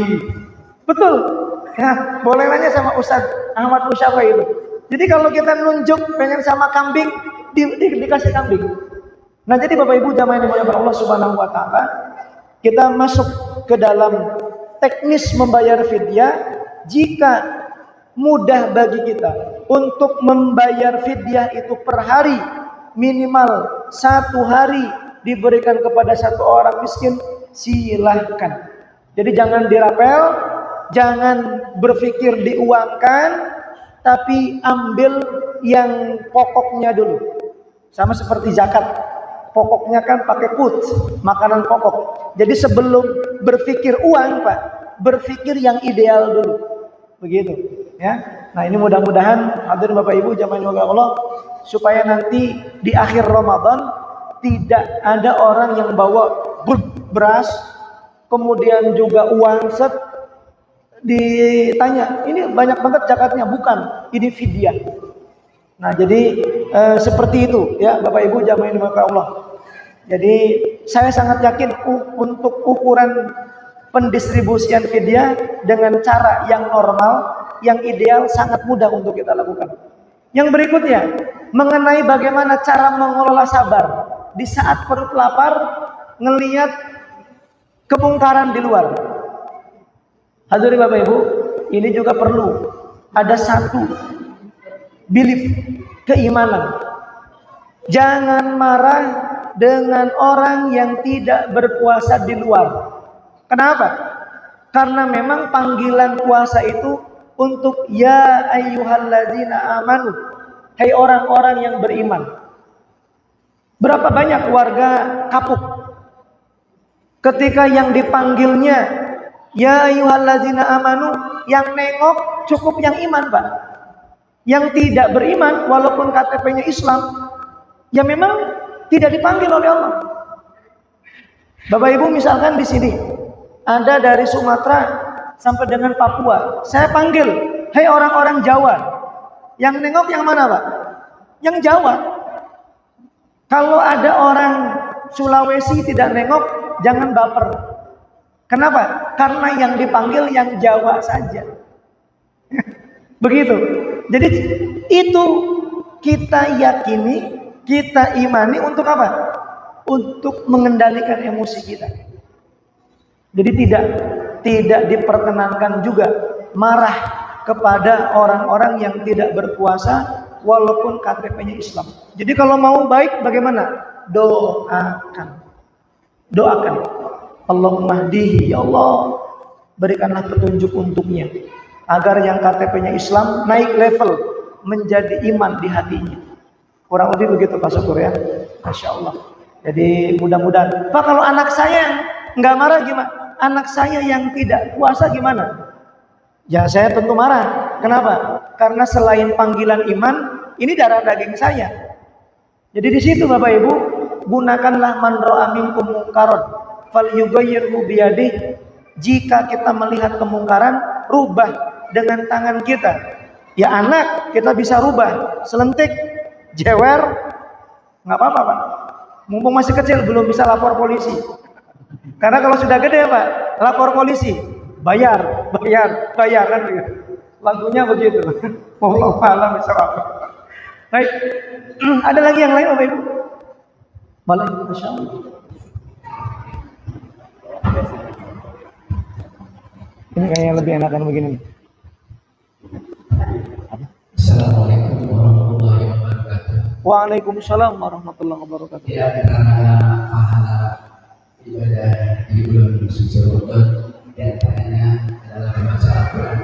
B: Betul. Ya, boleh nanya sama Ustaz Ahmad Musyafa itu. Jadi kalau kita nunjuk pengen sama kambing, dikasih kambing. Nah, jadi Bapak Ibu jamaah yang dimuliakan Allah Subhanahu wa taala, kita masuk ke dalam teknis membayar fidyah. Jika mudah bagi kita untuk membayar fidyah itu per hari, minimal 1 hari diberikan kepada satu orang miskin, silahkan. Jadi jangan dirapel, jangan berpikir diuangkan, tapi ambil yang pokoknya dulu. Sama seperti zakat, pokoknya kan pakai quote, makanan pokok. Jadi sebelum berpikir uang Pak, berpikir yang ideal dulu, begitu ya. Nah, ini mudah-mudahan hadirin Bapak Ibu jamaah Allah supaya nanti di akhir Ramadan tidak ada orang yang bawa beras, kemudian juga uang set, ditanya, ini banyak banget zakatnya, bukan, ini fidyah. Nah, jadi seperti itu ya Bapak Ibu jamaah Allah. Jadi saya sangat yakin untuk ukuran pendistribusian fidyah dengan cara yang normal, yang ideal sangat mudah untuk kita lakukan. Yang berikutnya, mengenai bagaimana cara mengelola sabar di saat perut lapar ngelihat kemungkaran di luar. Hadirin Bapak Ibu, ini juga perlu ada satu belief, keimanan. Jangan marah dengan orang yang tidak berpuasa di luar. Kenapa? Karena memang panggilan puasa itu untuk ya ayyuhalladzina amanu, hai orang-orang yang beriman. Berapa banyak warga kapuk ketika yang dipanggilnya ya ayyuhalladzina amanu, yang nengok cukup yang iman, Pak. Yang tidak beriman walaupun KTP-nya Islam, ya memang tidak dipanggil oleh Allah. Bapak Ibu misalkan di sini ada dari Sumatera sampai dengan Papua, saya panggil, hai orang-orang Jawa. Yang nengok yang mana, Pak? Yang Jawa. Kalau ada orang Sulawesi tidak nengok, jangan baper. Kenapa? Karena yang dipanggil yang Jawa saja. Begitu. Jadi itu kita yakini, kita imani untuk apa? Untuk mengendalikan emosi kita. Jadi tidak diperkenankan juga marah kepada orang-orang yang tidak berpuasa walaupun KTP-nya Islam. Jadi kalau mau baik bagaimana? Doakan. Allahumma hdihi, ya Allah, berikanlah petunjuk untuknya agar yang KTP-nya Islam naik level menjadi iman di hatinya. Kurang lebih begitu Pak Syukur ya. Masya Allah. Jadi mudah-mudahan. Pak, kalau anak saya nggak marah gimana? Anak saya yang tidak puasa gimana? Ya saya tentu marah. Kenapa? Karena selain panggilan iman, ini darah daging saya. Jadi di situ Bapak Ibu, gunakanlah man ra'a minkum munkaran falyughayyirhu biyadihi. Jika kita melihat kemungkaran, rubah dengan tangan kita. Ya anak kita bisa rubah, selentik, jewer, nggak apa-apa Pak. Mumpung masih kecil belum bisa lapor polisi. Karena kalau sudah gede Pak, lapor polisi, bayar kan begitu. Lagunya begitu. Wallahu a'lam bishawab. Baik, ada lagi yang lain Bapak Ibu? Waalaikumsalam. Ini kayaknya lebih enakan begini.
A: Assalamualaikum warahmatullahi wabarakatuh.
B: Waalaikumsalam warahmatullahi wabarakatuh.
A: Ya, karena pahala ibadah di bulan suci Ramadan di antaranya adalah membaca Al-Quran.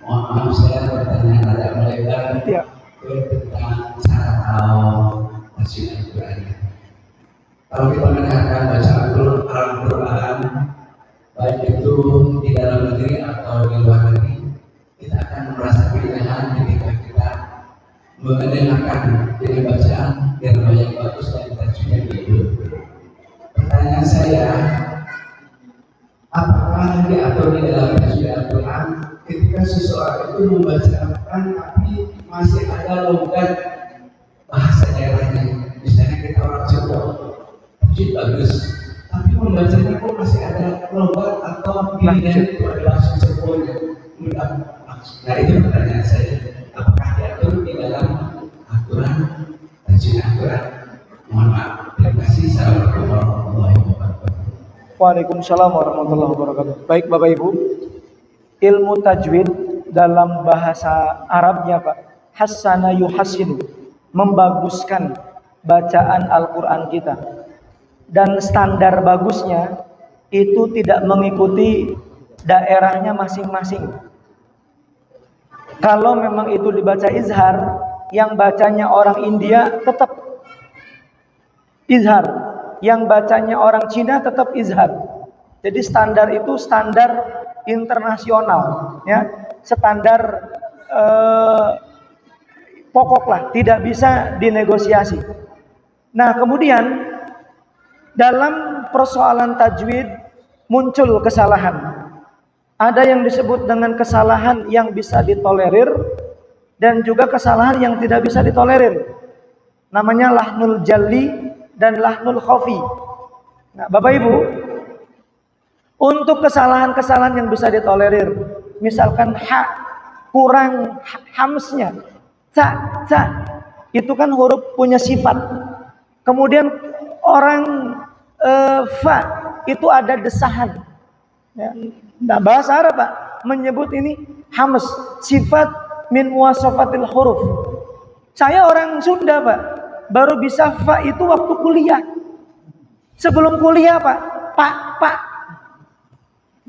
A: Mohon maaf saya bertanya agak melebar tentang cara tahu hasil Al-Quran. Kalau kita mendengarkan baca Al-Quran, baik itu di dalam negeri atau di luar negeri, kita akan merasa keindahan ketika kita mendengarkan dengan bacaan yang banyak bagus dan tajwidnya itu. Pertanyaan saya, apakah diatur di dalam tajwid Al-Quran ketika seseorang itu membaca Al-Quran tapi masih ada logat bahasa daerahnya? Misalnya kita orang Jawa, tajwid bagus, tapi membacanya kok masih ada logat atau pilihan itu adalah Jawa-nya. Nah itu pertanyaan saya, apakah diatur di dalam Al-Quran, tajwid Al-Quran? Mohon maaf. Terima kasih. Assalamualaikum warahmatullahi wabarakatuh.
B: Waalaikumsalam warahmatullahi wabarakatuh. Baik Bapak Ibu, ilmu tajwid dalam bahasa Arabnya Pak, hassana yuhassinu, membaguskan bacaan Al-Quran kita. Dan standar bagusnya itu tidak mengikuti daerahnya masing-masing. Kalau memang itu dibaca izhar, yang bacanya orang India tetap izhar, yang bacanya orang Cina tetap izhar. Jadi standar itu standar internasional, ya, standar pokok lah, tidak bisa dinegosiasi. Nah, kemudian dalam persoalan tajwid muncul kesalahan. Ada yang disebut dengan kesalahan yang bisa ditolerir dan juga kesalahan yang tidak bisa ditolerir. Namanya lahnul jalli dan lahnul khafi. Nah, Bapak Ibu, untuk kesalahan-kesalahan yang bisa ditolerir, misalkan kurang hamsnya, ca, itu kan huruf punya sifat. Kemudian orang fa itu ada desahan. Ya. Nah, bahasa Arab Pak menyebut ini hams, sifat min muwasafatil huruf. Saya orang Sunda Pak, baru bisa fa itu waktu kuliah. Sebelum kuliah Pak.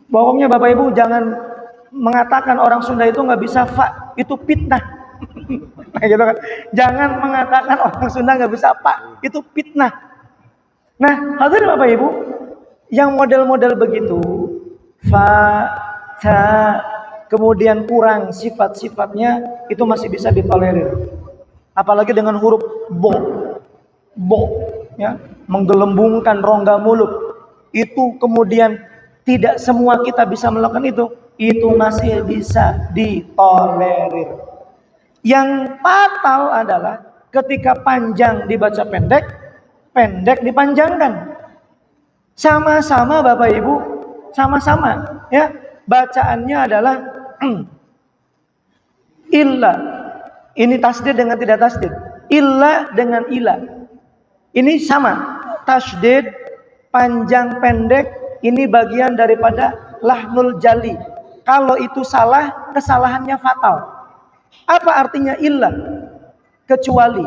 B: Pokoknya Bapak Ibu jangan mengatakan orang Sunda itu nggak bisa fa, itu fitnah. Nah, gitu kan. Jangan mengatakan orang Sunda nggak bisa fa, itu fitnah. Nah, hadirin Bapak Ibu, yang model-model begitu, fa, ta, kemudian kurang sifat-sifatnya itu masih bisa ditolerir. Apalagi dengan huruf bo, ya, menggelembungkan rongga mulut. Itu kemudian tidak semua kita bisa melakukan itu masih bisa ditolerir. Yang fatal adalah ketika panjang dibaca pendek, pendek dipanjangkan. Sama-sama Bapak Ibu, sama-sama ya. Bacaannya adalah illa. Ini tasdid dengan tidak tasdid. Illa dengan ila. Ini sama. Tasdid panjang pendek ini bagian daripada lahnul jali. Kalau itu salah, kesalahannya fatal. Apa artinya illa? Kecuali.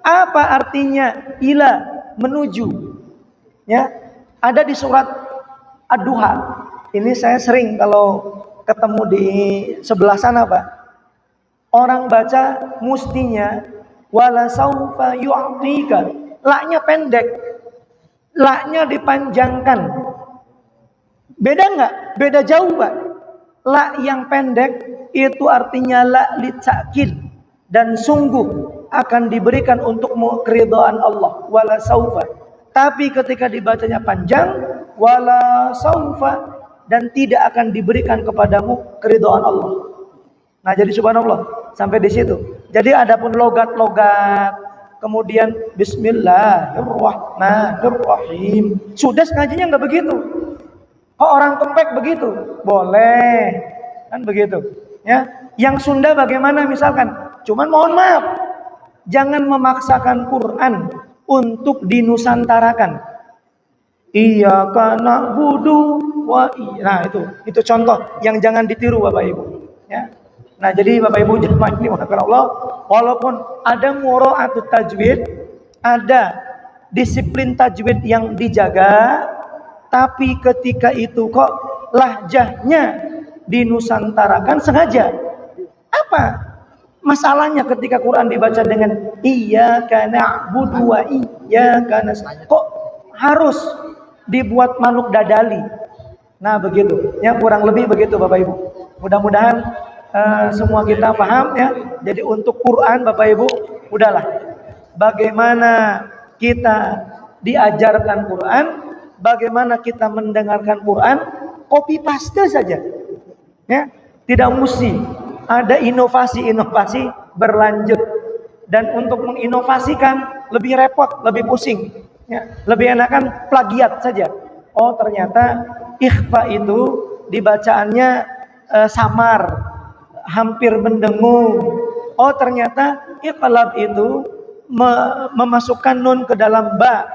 B: Apa artinya ila? Menuju. Ya, ada di surat Ad-Duha. Ini saya sering kalau ketemu di sebelah sana Pak. Orang baca mustinya wala saufa yu'tika. La-nya pendek. La-nya dipanjangkan. Beda enggak? Beda jauh Pak. La yang pendek itu artinya la li ta'kid dan sungguh akan diberikan untuk keridhaan Allah wala saufa. Tapi ketika dibacanya panjang wala saufa dan tidak akan diberikan kepadamu keridhaan Allah. Nah, jadi subhanallah sampai di situ. Jadi adapun logat-logat kemudian bismillahirrahmanirrahim. Sudah ngajinya enggak begitu. Kok orang Kempek begitu? Boleh. Kan begitu. Ya. Yang Sunda bagaimana misalkan? Cuman mohon maaf, jangan memaksakan Quran untuk dinusantarakan. Iyyaka na'budu wa nah itu contoh yang jangan ditiru Bapak Ibu, ya. Nah, jadi Bapak Ibu jemaah ini Allah, walaupun ada mura'atut tajwid, ada disiplin tajwid yang dijaga, tapi ketika itu kok lahjahnya dinusantarakan sengaja. Apa masalahnya ketika Quran dibaca dengan iyyaka na'budu wa iyyaka nasta'in? Kok harus dibuat manuk dadali? Nah, begitu. Ya, kurang lebih begitu Bapak Ibu. Mudah-mudahan semua kita paham ya. Jadi untuk Quran Bapak Ibu, udahlah. Bagaimana kita diajarkan Quran, bagaimana kita mendengarkan Quran, copy paste saja. Ya, tidak mesti ada inovasi-inovasi berlanjut. Dan untuk menginovasikan lebih repot, lebih pusing. Ya, lebih enakan plagiat saja. Oh, ternyata ikhfa itu dibacaannya samar, hampir mendengung. Oh, ternyata iqlab itu memasukkan nun ke dalam ba.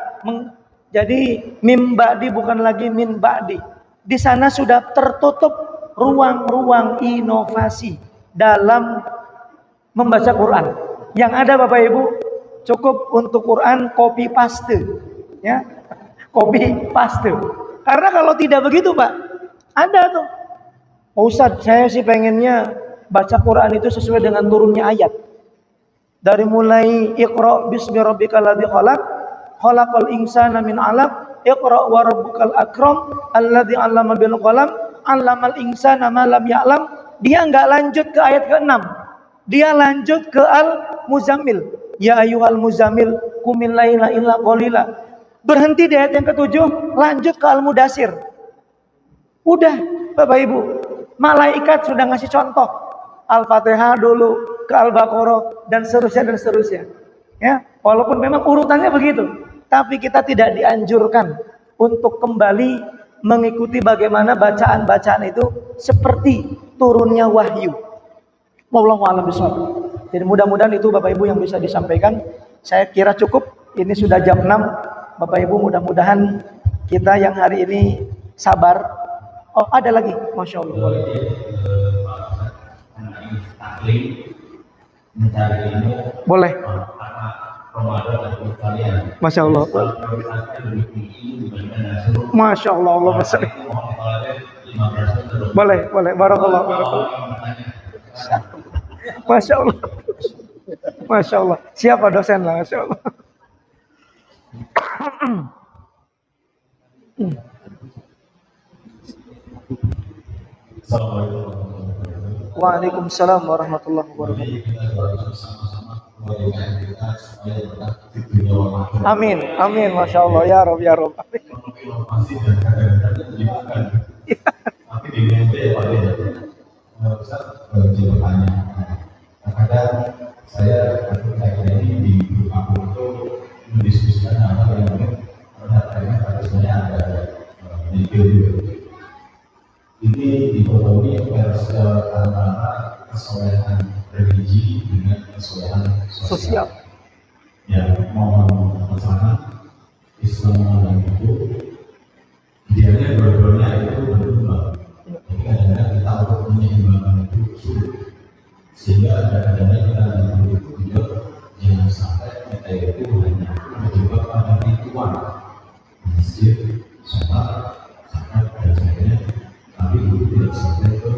B: Jadi mim ba'di bukan lagi min ba'di. Di sana sudah tertutup ruang-ruang inovasi dalam membaca Quran. Yang ada Bapak Ibu cukup untuk Quran copy paste, ya, copy paste. Karena kalau tidak begitu Pak, ada tuh, Ustadz saya sih pengennya baca Quran itu sesuai dengan turunnya ayat. Dari mulai Iqra bismi rabbikal ladzi khalaq, khalaqal insana min 'alaq, Iqra wa rabbukal akram, alladzi 'allama bil qalam, 'allamal insana ma lam ya'lam. Dia enggak lanjut ke ayat ke-6. Dia lanjut ke Al-Muzammil. Ya ayyuhal muzammil qumil laila illa qalila. Berhenti di ayat yang ke-7, lanjut ke Al-Mudassir. Udah, Bapak Ibu. Malaikat sudah ngasih contoh. Al-Fatihah dulu, ke Al-Baqarah dan seterusnya. Ya, walaupun memang urutannya begitu, tapi kita tidak dianjurkan untuk kembali mengikuti bagaimana bacaan-bacaan itu seperti turunnya wahyu. Wallahu a'lam bishawab. Jadi mudah-mudahan itu Bapak Ibu yang bisa disampaikan. Saya kira cukup. Ini sudah jam 6. Bapak Ibu, mudah-mudahan kita yang hari ini sabar. Oh, ada lagi. Masya Allah. Boleh. Masya Allah. Masya Allah. Boleh. Barakallah. Masya Allah. Masya Allah. Siapa dosen lah, Masya Allah. Waalaikumsalam warahmatullahi wabarakatuh. Amin, Masya Allah, ya Rob.
C: Tapi di Indonesia ya Pak Ustaz, bertanya. Kadang saya ini di grup aku itu mendiskusikan apa yang ternyata pada sebenarnya ada video juga. Ini dikotomi versi antara kesolehan religi dengan kesolehan sosial. Ya, mohon pesanan Islam dan itu idealnya dua-duanya itu berimbang. Jadi kadang-kadang kita untuk menyeimbangkan itu sulit. Sehingga kadang-kadang kita itu juga jangan sampai kita itu hanya mencoba pada ritual masjid, sholat, zakat dan sebagainya, tapi itu tidak sampai ke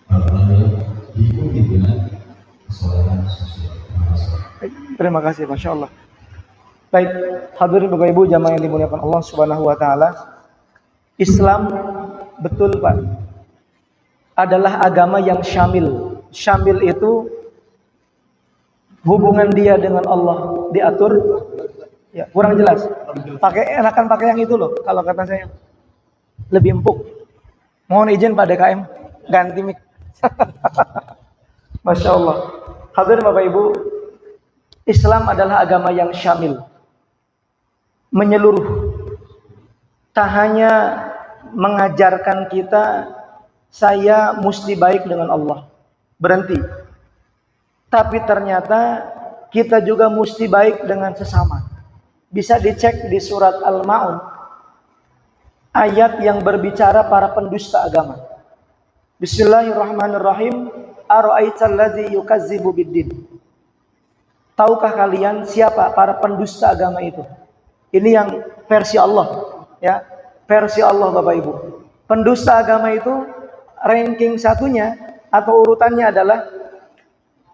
C: hal-hal yang diikuti dengan kesolehan sosial.
B: Terima kasih, Masya Allah. Baik, hadirin Bapak Ibu jamaah yang dimuliakan Allah Subhanahu wa taala. Islam betul Pak adalah agama yang syamil. Syamil itu hubungan dia dengan Allah diatur. Ya, kurang jelas. Enakan pakai yang itu loh kalau kata saya. Lebih empuk. Mohon izin Pak DKM ganti mic. Masya Allah. Hadirin Bapak Ibu, Islam adalah agama yang syamil, menyeluruh. Tak hanya mengajarkan kita saya mesti baik dengan Allah, berhenti. Tapi ternyata kita juga mesti baik dengan sesama. Bisa dicek di surat Al-Ma'un, ayat yang berbicara para pendusta agama. Bismillahirrahmanirrahim. Ara'aital ladzi yukazzibu biddin. Tahukah kalian siapa para pendusta agama itu? Ini yang versi Allah, ya. Versi Allah Bapak Ibu. Pendusta agama itu ranking satunya atau urutannya adalah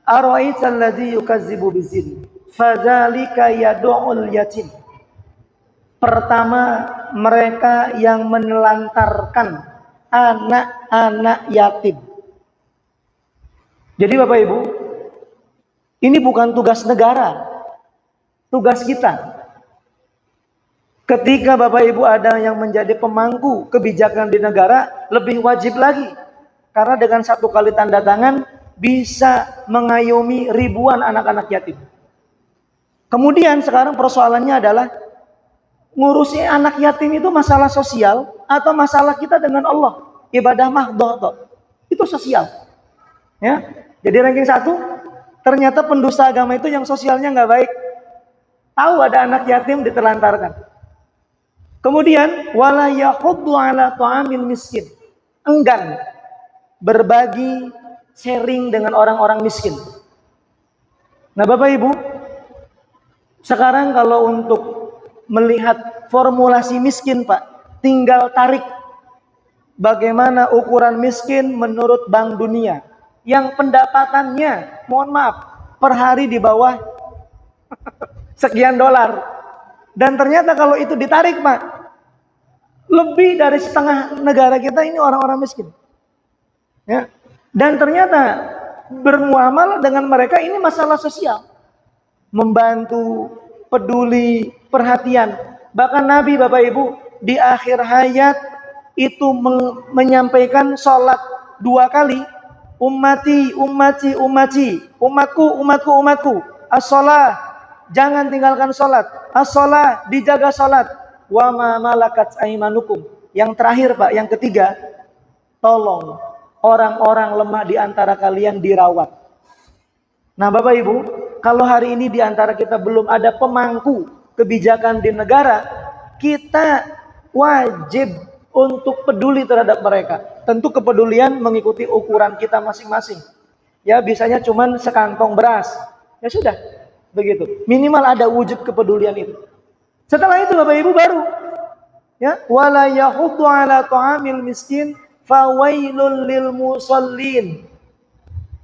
B: ara'aital ladzi yukazzibu bidzin. Fadzalika yad'ul yatim. Pertama, mereka yang menelantarkan anak-anak yatim. Jadi Bapak Ibu, ini bukan tugas negara, tugas kita. Ketika Bapak Ibu ada yang menjadi pemangku kebijakan di negara, lebih wajib lagi. Karena dengan satu kali tanda tangan, bisa mengayomi ribuan anak-anak yatim. Kemudian sekarang persoalannya adalah, ngurusi anak yatim itu masalah sosial atau masalah kita dengan Allah? Ibadah mahdhah, itu sosial. Ya, jadi ranking 1, ternyata pendusta agama itu yang sosialnya nggak baik. Tahu ada anak yatim ditelantarkan. Kemudian wala yahuddu ala ta'amil miskin. Enggan berbagi, sharing dengan orang-orang miskin. Nah Bapak Ibu, sekarang kalau untuk melihat formulasi miskin Pak, tinggal tarik bagaimana ukuran miskin menurut Bank Dunia. Yang pendapatannya, mohon maaf, per hari di bawah sekian dolar. Dan ternyata kalau itu ditarik Pak, lebih dari setengah negara kita ini orang-orang miskin. Ya. Dan ternyata bermuamalah dengan mereka ini masalah sosial. Membantu, peduli, perhatian. Bahkan Nabi Bapak Ibu di akhir hayat itu menyampaikan sholat 2 kali. Ummati, ummati, ummati. Umatku, umatku, umatku. As-sholah, jangan tinggalkan sholat. As-sholah, dijaga sholat. Wa ma malakat aimanukum. Yang terakhir Pak, yang ketiga, tolong orang-orang lemah di antara kalian dirawat. Nah Bapak Ibu, kalau hari ini di antara kita belum ada pemangku kebijakan di negara, kita wajib untuk peduli terhadap mereka. Tentu kepedulian mengikuti ukuran kita masing-masing. Ya bisanya cuman sekantong beras. Ya sudah, begitu. Minimal ada wujud kepedulian itu. Setelah itu Bapak Ibu baru ya, wala yahuddu ala ta'amil miskin fawailul lil musallin.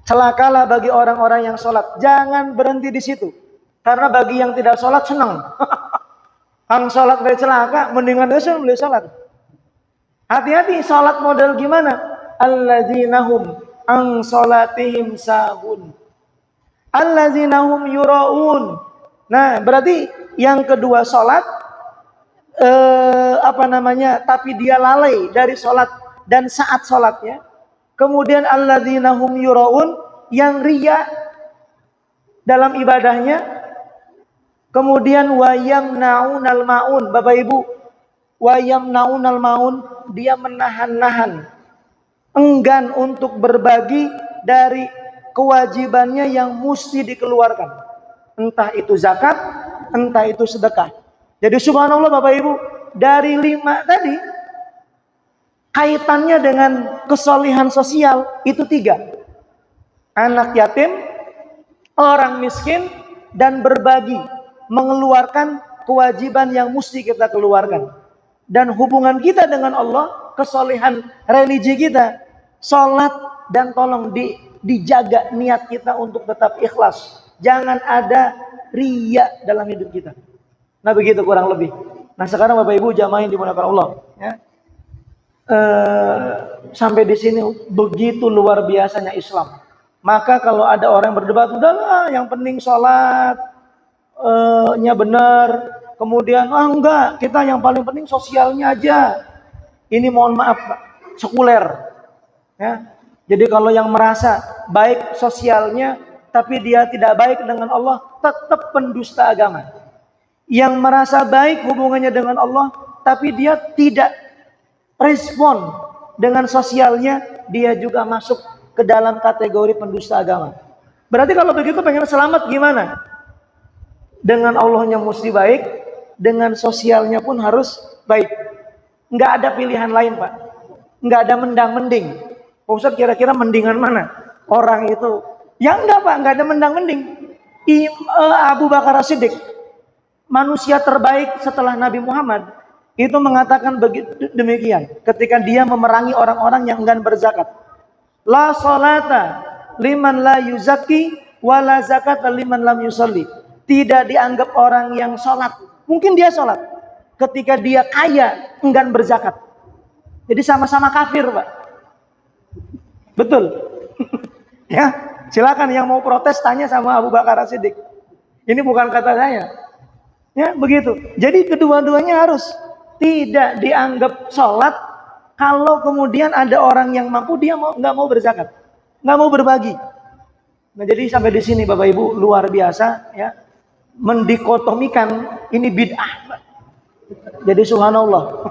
B: Celakalah bagi orang-orang yang sholat. Jangan berhenti di situ. Karena bagi yang tidak sholat senang. Ang sholat gak celaka, mendingan dia boleh sholat. Hati-hati, sholat model gimana? Alladzinahum ang sholatihim sahun. Alladzinahum yura'un. Nah, berarti yang kedua sholat, tapi dia lalai dari sholat dan saat sholatnya. Kemudian alladzinahum yura'un, yang riya dalam ibadahnya. Kemudian wayamnaunal maun, Bapak Ibu, wayamnaunal maun, dia menahan-nahan, enggan untuk berbagi dari kewajibannya yang mesti dikeluarkan. Entah itu zakat, entah itu sedekah. Jadi subhanallah Bapak Ibu, dari 5 tadi kaitannya dengan kesolihan sosial itu 3. Anak yatim, orang miskin, dan berbagi, mengeluarkan kewajiban yang mesti kita keluarkan. Dan hubungan kita dengan Allah, kesolihan religi kita, sholat, dan tolong dijaga niat kita untuk tetap ikhlas. Jangan ada riya dalam hidup kita. Nah begitu kurang lebih. Nah sekarang Bapak Ibu jamaah yang dimuliakan Allah, ya. Sampai di sini begitu luar biasanya Islam. Maka kalau ada orang yang berdebat, udahlah yang penting sholat nya benar, kemudian enggak, kita yang paling penting sosialnya aja. Ini mohon maaf Pak, sekuler ya. Jadi kalau yang merasa baik sosialnya tapi dia tidak baik dengan Allah, tetap pendusta agama. Yang merasa baik hubungannya dengan Allah tapi dia tidak respon dengan sosialnya, dia juga masuk ke dalam kategori pendusta agama. Berarti kalau begitu pengen selamat gimana? Dengan Allahnya mesti baik, dengan sosialnya pun harus baik. Nggak ada pilihan lain Pak. Nggak ada mendang-mending. Pak Ustadz kira-kira mendingan mana? Orang itu, ya enggak Pak, nggak ada mendang-mending. Abu Bakar As-Siddiq, manusia terbaik setelah Nabi Muhammad, itu mengatakan demikian ketika dia memerangi orang-orang yang enggan berzakat. La salata liman la yuzaki wa la zakata liman lam yusalli. Tidak dianggap orang yang sholat. Mungkin dia sholat. Ketika dia kaya, enggan berzakat. Jadi sama-sama kafir Pak. Betul. Ya, silakan yang mau protes tanya sama Abu Bakar As-Siddiq. Ini bukan kata saya. Ya, begitu. Jadi kedua-duanya harus tidak dianggap sholat. Kalau kemudian ada orang yang mampu, dia nggak mau berzakat, nggak mau berbagi. Nah, jadi sampai di sini Bapak Ibu luar biasa, ya, mendikotomikan ini bid'ah. Jadi subhanallah.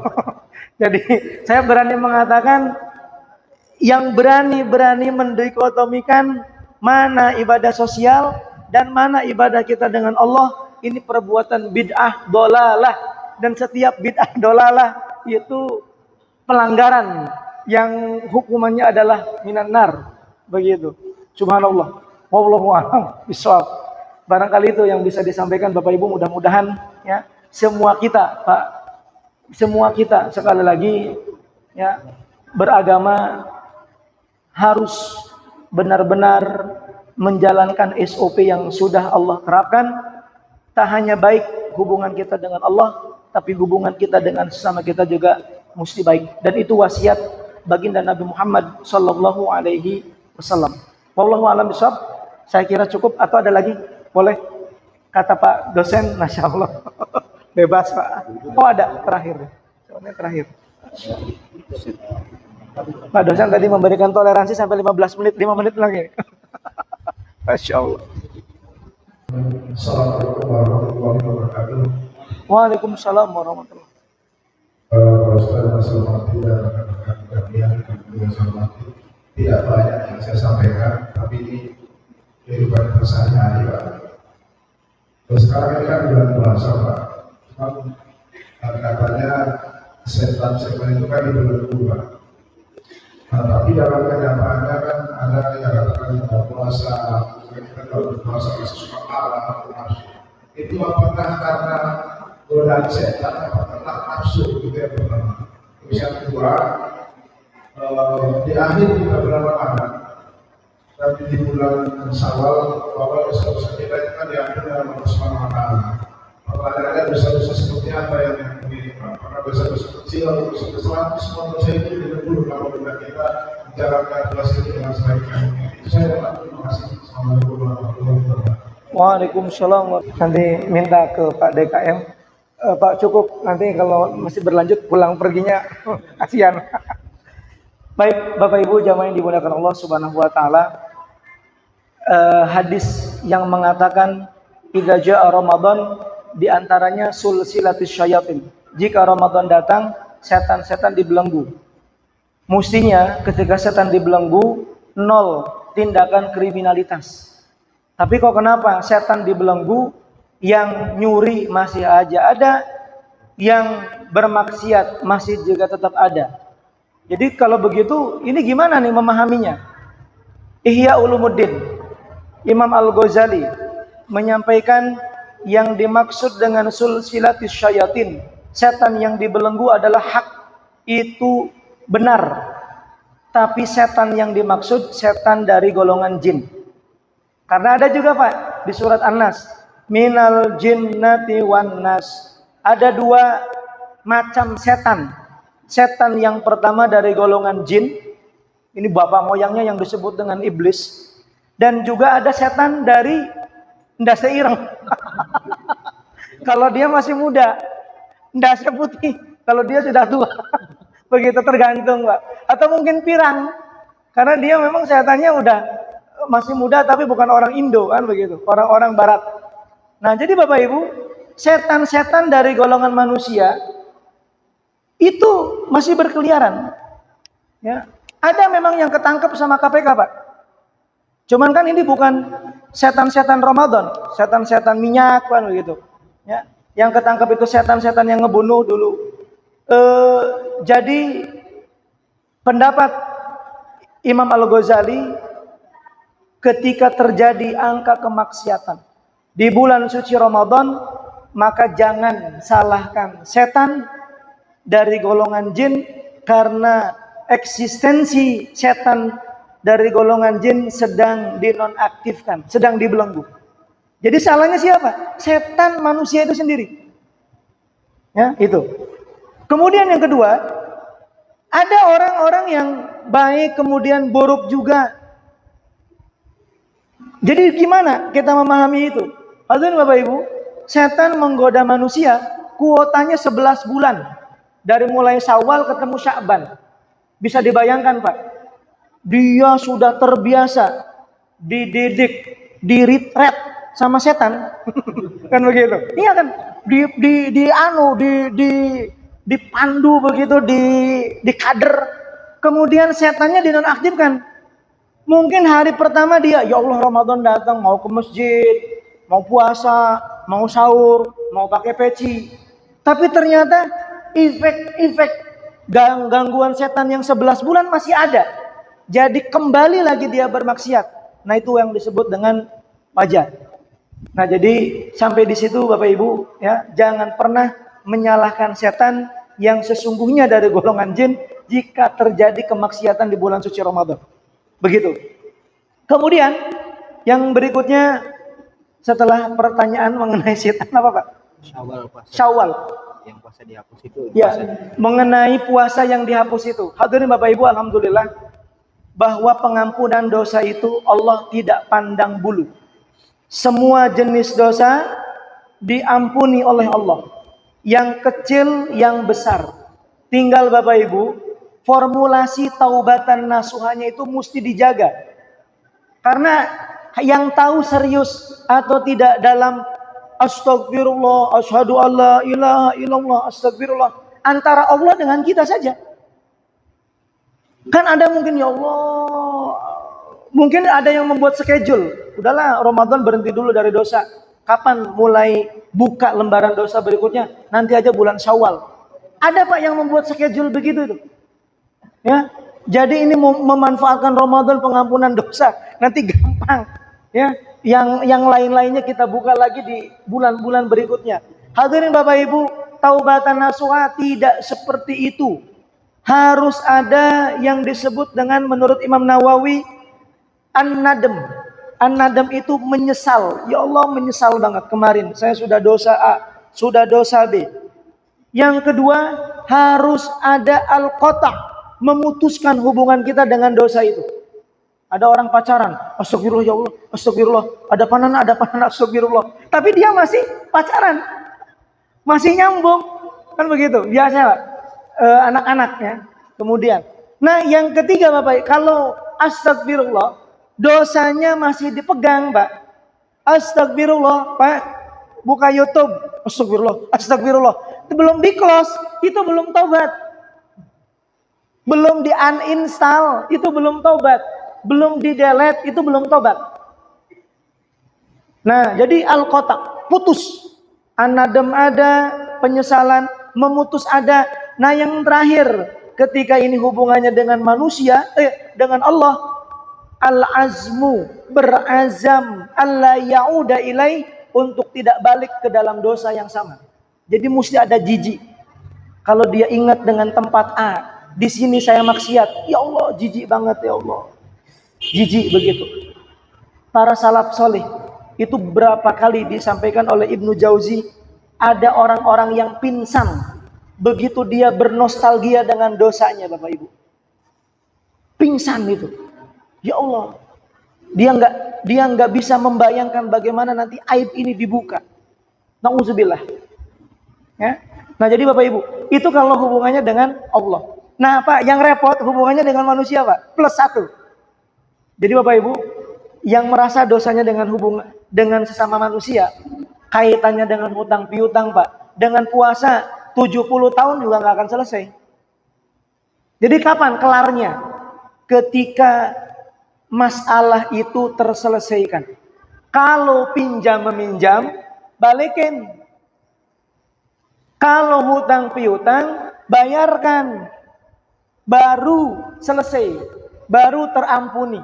B: Jadi saya berani mengatakan, yang berani mendikotomikan mana ibadah sosial dan mana ibadah kita dengan Allah, ini perbuatan bid'ah dolalah. Dan setiap bid'ah dolalah itu pelanggaran yang hukumannya adalah minan nar. Begitu. Subhanallah. Wallahu a'lam bishawab. Barangkali itu yang bisa disampaikan Bapak Ibu, mudah-mudahan ya semua kita Pak, semua kita sekali lagi ya beragama harus benar-benar menjalankan SOP yang sudah Allah terapkan. Tak hanya baik hubungan kita dengan Allah, tapi hubungan kita dengan sesama kita juga mesti baik. Dan itu wasiat baginda Nabi Muhammad sallallahu alaihi wasallam. Wallahu a'lam bishawab. Saya kira cukup atau ada lagi? Boleh? Kata Pak dosen, Masya Allah. Bebas Pak. Oh ada terakhir. Soalnya terakhir. Pak dosen tadi memberikan toleransi sampai 15 menit, 5 menit lagi. Masya Allah.
C: Assalamualaikum warahmatullahi wabarakatuh.
B: Waalaikumsalam warahmatullahi
C: Ustaz, Assalamualaikum dan rekan-rekan kalian yang juga saya hormati. Tidak banyak yang saya sampaikan, tapi ini kehidupan sehari-hari, Pak. Terus sekarang ini kan bulan puasa, Pak. Cuma katanya setan itu kan di bulan Pak. Nah, tapi dalam kenyataannya kan ada yang katakan puasa, kita kalau berpuasa masih suka marah, itu apakah karena godaan setan atau karena nafsu gitu ya pertama. Terus yang kedua, di akhir kita bulan Ramadan, tapi di bulan Syawal bahwa dosa-dosa kita itu kan diambil dalam Allah Subhanahu wa Ta'ala. Pertanyaannya dosa-dosa seperti apa yang ini, Pak? Apakah dosa-dosa kecil atau dosa besar? Semua dosa itu dilebur kalau kita menjalankan puasa itu dengan sebaik-baiknya. Itu saya Pak. Terima kasih. Assalamualaikum warahmatullahi wabarakatuh.
B: Waalaikumsalam. Nanti minta ke Pak DKM. Pak cukup, nanti kalau masih berlanjut pulang perginya kasihan. Baik Bapak Ibu jamaah yang dimuliakan Allah Subhanahu wa taala. Hadis yang mengatakan idza jaa Ramadan di antaranya sulsilatus syayatin. Jika Ramadan datang, setan-setan dibelenggu. Mestinya ketika setan dibelenggu, nol tindakan kriminalitas. Tapi kok kenapa setan dibelenggu, yang nyuri masih aja ada, yang bermaksiat masih juga tetap ada. Jadi kalau begitu, ini gimana nih memahaminya? Ihya Ulumuddin, Imam Al-Ghazali menyampaikan yang dimaksud dengan sulsilatis syayatin, setan yang dibelenggu adalah hak, itu benar. Tapi setan yang dimaksud setan dari golongan jin. Karena ada juga Pak di surat An-Nas, minal jinnati wan nas. Ada dua macam setan. Setan yang pertama dari golongan jin, ini bapak moyangnya yang disebut dengan iblis. Dan juga ada setan dari ndase ireng. Kalau dia masih muda, ndase putih. Kalau dia sudah tua, begitu tergantung Pak. Atau mungkin pirang, karena dia memang setannya udah masih muda tapi bukan orang Indo kan begitu, orang-orang Barat. Nah jadi Bapak Ibu, setan-setan dari golongan manusia itu masih berkeliaran. Ya, ada memang yang ketangkep sama KPK Pak. Cuman kan ini bukan setan-setan Ramadan, setan-setan minyak kan begitu. Ya, yang ketangkep itu setan-setan yang ngebunuh dulu. Jadi pendapat Imam Al-Ghazali, ketika terjadi angka kemaksiatan di bulan suci Ramadan, maka jangan salahkan setan dari golongan jin, karena eksistensi setan dari golongan jin sedang dinonaktifkan, sedang dibelenggu. Jadi salahnya siapa? Setan manusia itu sendiri. Ya, itu. Kemudian yang kedua, ada orang-orang yang baik kemudian buruk juga. Jadi gimana kita memahami itu? Hadirin Bapak Ibu, setan menggoda manusia kuotanya 11 bulan. Dari mulai Syawal ketemu Sya'ban. Bisa dibayangkan Pak, dia sudah terbiasa dididik, di-retreat sama setan. Kan begitu. Iya kan? Dipandu begitu, di kader. Kemudian setannya dinonaktifkan. Mungkin hari pertama dia, ya Allah Ramadan datang, mau ke masjid, mau puasa, mau sahur, mau pakai peci. Tapi ternyata efek gangguan setan yang 11 bulan masih ada. Jadi kembali lagi dia bermaksiat. Nah itu yang disebut dengan wajar. Nah jadi sampai di situ Bapak Ibu ya, jangan pernah menyalahkan setan yang sesungguhnya dari golongan jin jika terjadi kemaksiatan di bulan suci Ramadan. Begitu. Kemudian yang berikutnya setelah pertanyaan mengenai setan apa Pak?
A: Syawal puasa.
B: Syawal.
A: Yang puasa dihapus itu.
B: Ya, mengenai puasa yang dihapus itu. Hadirin Bapak Ibu, alhamdulillah bahwa pengampunan dosa itu Allah tidak pandang bulu. Semua jenis dosa diampuni oleh Allah. Yang kecil, yang besar. Tinggal Bapak Ibu, formulasi taubatan nasuhanya itu mesti dijaga. Karena yang tahu serius atau tidak dalam astagfirullah, asyhadu alla ilaha illallah, astagfirullah, antara Allah dengan kita saja. Kan ada mungkin, ya Allah, mungkin ada yang membuat schedule. Udahlah, Ramadan berhenti dulu dari dosa. Kapan mulai buka lembaran dosa berikutnya? Nanti aja bulan Syawal. Ada Pak yang membuat schedule begitu itu. Ya. Jadi ini memanfaatkan Ramadan pengampunan dosa. Nanti gampang. Ya. Yang lain-lainnya kita buka lagi di bulan-bulan berikutnya. Hadirin Bapak Ibu, taubatan nasuha tidak seperti itu. Harus ada yang disebut dengan menurut Imam Nawawi an-nadam. An-nadam itu menyesal. Ya Allah, menyesal banget kemarin saya sudah dosa A, sudah dosa B. Yang kedua, harus ada al-qata', memutuskan hubungan kita dengan dosa itu. Ada orang pacaran, astagfirullah ya Allah, astagfirullah, ada panana, astagfirullah. Tapi dia masih pacaran, masih nyambung, kan begitu biasa anak-anak ya. Kemudian, nah yang ketiga Bapak, kalau astagfirullah, dosanya masih dipegang Pak. Astagfirullah Pak, buka YouTube, astagfirullah, astagfirullah, itu belum di close, itu belum taubat. Belum di uninstall, itu belum taubat. Belum di delete, itu belum taubat. Nah, jadi al-qata', putus. An-nadam ada, penyesalan, memutus ada. Nah, yang terakhir, ketika ini hubungannya dengan manusia, dengan Allah, al-azmu, berazam, alla ya'uda ilai, untuk tidak balik ke dalam dosa yang sama. Jadi mesti ada jijik. Kalau dia ingat dengan tempat A, di sini saya maksiat, ya Allah, jijik banget ya Allah. Jijik begitu. Para salaf soleh itu berapa kali disampaikan oleh Ibnu Jauzi, ada orang-orang yang pingsan begitu dia bernostalgia dengan dosanya Bapak Ibu. Pingsan itu. Ya Allah. Dia nggak bisa membayangkan bagaimana nanti aib ini dibuka. Nauzubillah. Ya. Nah, jadi Bapak Ibu, itu kalau hubungannya dengan Allah. Nah, Pak, yang repot hubungannya dengan manusia, Pak. +1. Jadi Bapak Ibu, yang merasa dosanya dengan sesama manusia, kaitannya dengan hutang piutang Pak, dengan puasa 70 tahun juga nggak akan selesai. Jadi kapan kelarnya? Ketika masalah itu terselesaikan. Kalau pinjam meminjam, balikin. Kalau hutang piutang, bayarkan. Baru selesai, baru terampuni.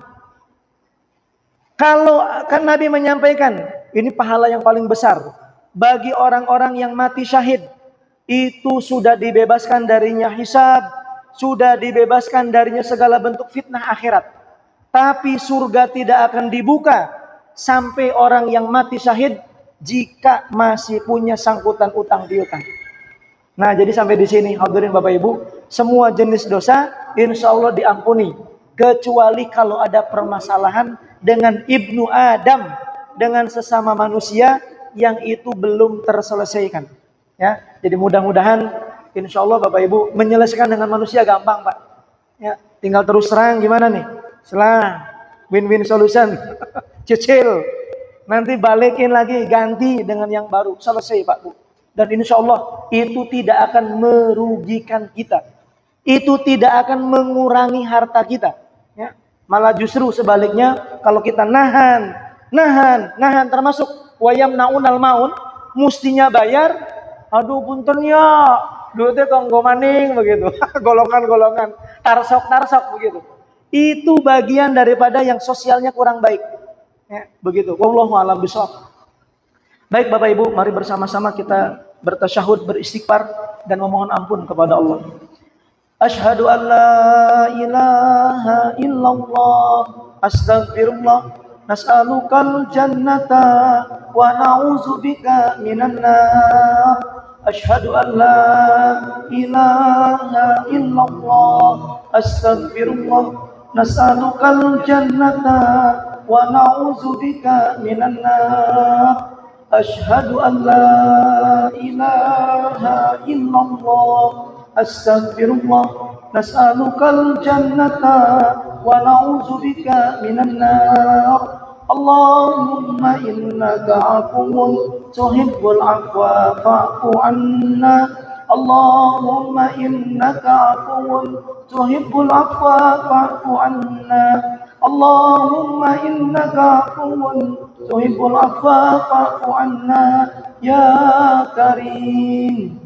B: Kalau kan Nabi menyampaikan, ini pahala yang paling besar bagi orang-orang yang mati syahid. Itu sudah dibebaskan darinya hisab, sudah dibebaskan darinya segala bentuk fitnah akhirat. Tapi surga tidak akan dibuka sampai orang yang mati syahid jika masih punya sangkutan utang piutang. Nah, jadi sampai di sini hadirin Bapak Ibu, semua jenis dosa insya Allah diampuni, kecuali kalau ada permasalahan dengan ibnu Adam, dengan sesama manusia yang itu belum terselesaikan. Ya, jadi mudah-mudahan insya Allah Bapak Ibu menyelesaikan dengan manusia gampang Pak. Ya, tinggal terus terang gimana nih? Setelah win-win solution, cicil, nanti balikin lagi, ganti dengan yang baru, selesai Pak Bu. Dan insya Allah itu tidak akan merugikan kita, itu tidak akan mengurangi harta kita. Ya. Malah justru sebaliknya, kalau kita nahan, termasuk wayam naunal maun, mustinya bayar, aduh punten ya, duitnya konggo maning begitu, golongan, tarsok begitu. Itu bagian daripada yang sosialnya kurang baik. Ya, begitu. Wallahu a'lam bishawab. Baik Bapak Ibu, mari bersama-sama kita bertasyahud, beristighfar dan memohon ampun kepada Allah. Asyhadu an la ilaha illallah, astaghfirullah, nas'alukal jannata wa na'udzubika minan nar. Asyhadu an la ilaha illallah, astaghfirullah, nas'alukal jannata wa na'udzubika minan nar. Asyhadu an la ilaha illallah, astaghfirullah, nas'alukal jannata wa na'udzubika minan nar. Allahumma innaka afuwun tuhibbul afwa fa'fu anna. Allahumma innaka afuwun tuhibbul afwa fa'fu anna. Allahumma innaka afuwun tuhibbul afwa fa'fu anna ya karim.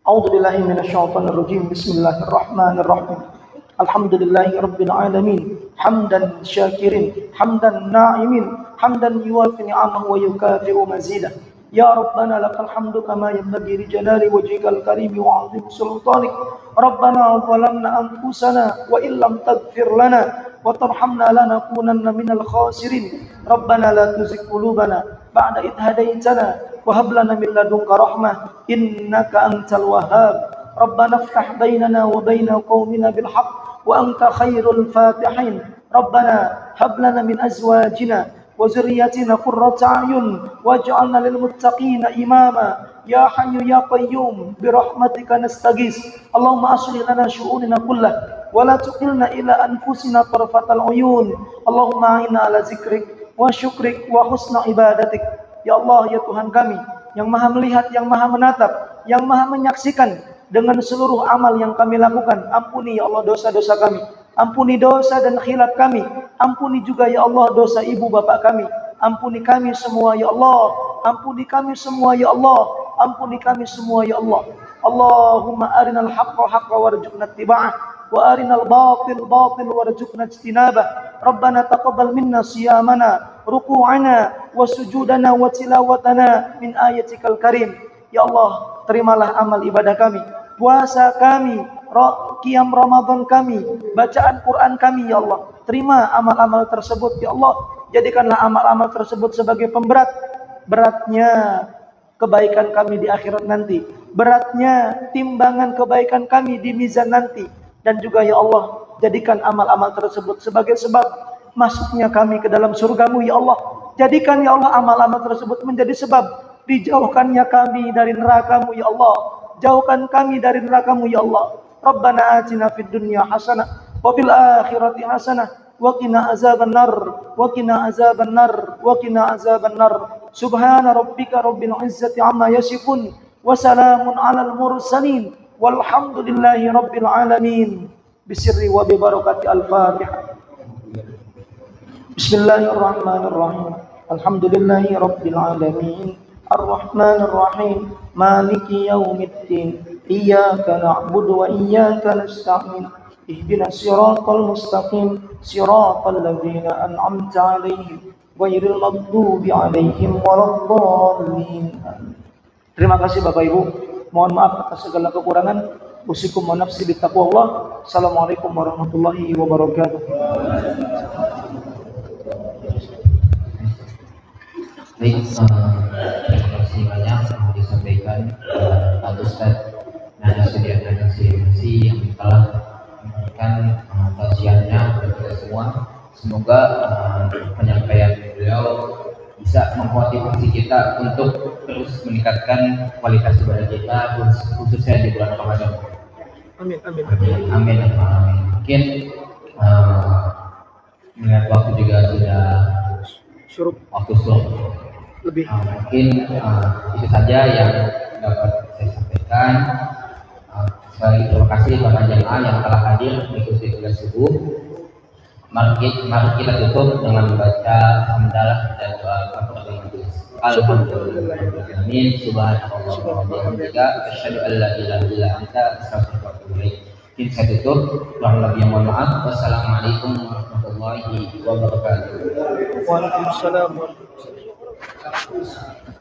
B: A'udzu billahi minasyaitonir rajim. Bismillahirrahmanirrahim. Alhamdulillahi rabbil alamin. Hamdan syakirin, hamdan na'imin, hamdan yuwafi ni'amahu wa yukafi'u mazidah. Ya Rabbana lakal hamdu kama yanbaghi li jalali wajhikal karim wa 'azimi sultanik. Rabbana zalamna anfusana wa illam taghfir lana wa tarhamna lanakunanna minal khasirin. Rabbana la tuzigh qulubana ba'da idh hadaytana wa hab lana min ladunka rahmah innaka antal wahhab. Rabbana iftah bainana wa baina qaumina bil haqq wa anta khairul fatihin. Rabbana hab lana min azwajina wa zurriyyatina qurrata a'yun waj'alna lil muttaqina imama. Ya hayyu ya qayyum bi rahmatika nastaghis. Allahumma aslih lana syu'unana kullah wa la tuqilna ila anfusina tarfatal uyun. Allahumma a'inna ala zikrik wa syukrik wa husna ibadatik. Ya Allah, ya Tuhan kami yang maha melihat, yang maha menatap, yang maha menyaksikan dengan seluruh amal yang kami lakukan. Ampuni ya Allah dosa-dosa kami, ampuni dosa dan khilaf kami, ampuni juga ya Allah dosa ibu bapak kami, ampuni kami semua ya Allah, ampuni kami semua ya Allah, ampuni kami semua ya Allah. Allahumma arinal haqqa haqqa warzuqna ittiba'ah wa arinal batil batil warzuqna ijtinabah. Rabbana taqabbal minna siyamana ruku'ana wa sujudana wa tilawatana min ayatikal karim. Ya Allah, terimalah amal ibadah kami, puasa kami, qiyam Ramadan kami, bacaan Quran kami ya Allah. Terima amal-amal tersebut ya Allah. Jadikanlah amal-amal tersebut sebagai pemberat beratnya kebaikan kami di akhirat nanti, beratnya timbangan kebaikan kami di mizan nanti. Dan juga ya Allah, jadikan amal-amal tersebut sebagai sebab masuknya kami ke dalam surgamu ya Allah. Jadikan ya Allah amal-amal tersebut menjadi sebab dijauhkannya kami dari neraka-Mu ya Allah. Jauhkan kami dari neraka-Mu ya Allah. Rabbana atina fid dunya hasanah wa fil akhirati hasanah wa qina azabannar wa qina azabannar wa qina azabannar. Subhana rabbika rabbil izzati amma yasifun wa salamun alal mursalin walhamdulillahi rabbil alamin. Bisirri wa bi barakati al-Fatihah. Bismillahirrahmanirrahim. Alhamdulillahi rabbil alamin. Ar-Rahmanir Rahim, Maliki Yaumiddin. Iyyaka na'budu wa iyyaka nasta'in. Ihdinas siratal mustaqim, siratal ladzina an'amta 'alaihim ghairil maghdubi 'alaihim waladdallin. Terima kasih Bapak Ibu. Mohon maaf atas segala kekurangan. Usikum wa nafsi bittaqwallah. Assalamualaikum warahmatullahi wabarakatuh.
A: Baik, terima kasih banyak yang disampaikan Pak Ustadz Nana Sudiana Nasir yang telah memberikan kajiannya kepada kita semua. Semoga penyampaian beliau bisa memotivasi kita untuk terus meningkatkan kualitas ibadah kita, khususnya di bulan Ramadan.
B: Amin, amin,
A: amin, amin. Mungkin melihat waktu juga sudah waktu surup lebih. Mungkin itu saja yang dapat saya sampaikan. Sekali terima kasih kepada jemaah yang telah hadir mengikuti tugas subuh. Mari kita tutup dengan membaca hamdalah dan doa kafaratul majelis. Alhamdulillahirobbilalamin. Subhanallah wa bihamdika asyhadu an la ilaha illa anta astaghfiruka wa atubu ilaik. Mungkin saya tutup. Kurang lebih mohon maaf. Wassalamualaikum warahmatullahi wabarakatuh.
B: Waalaikumsalam warahmatullahi wabarakatuh.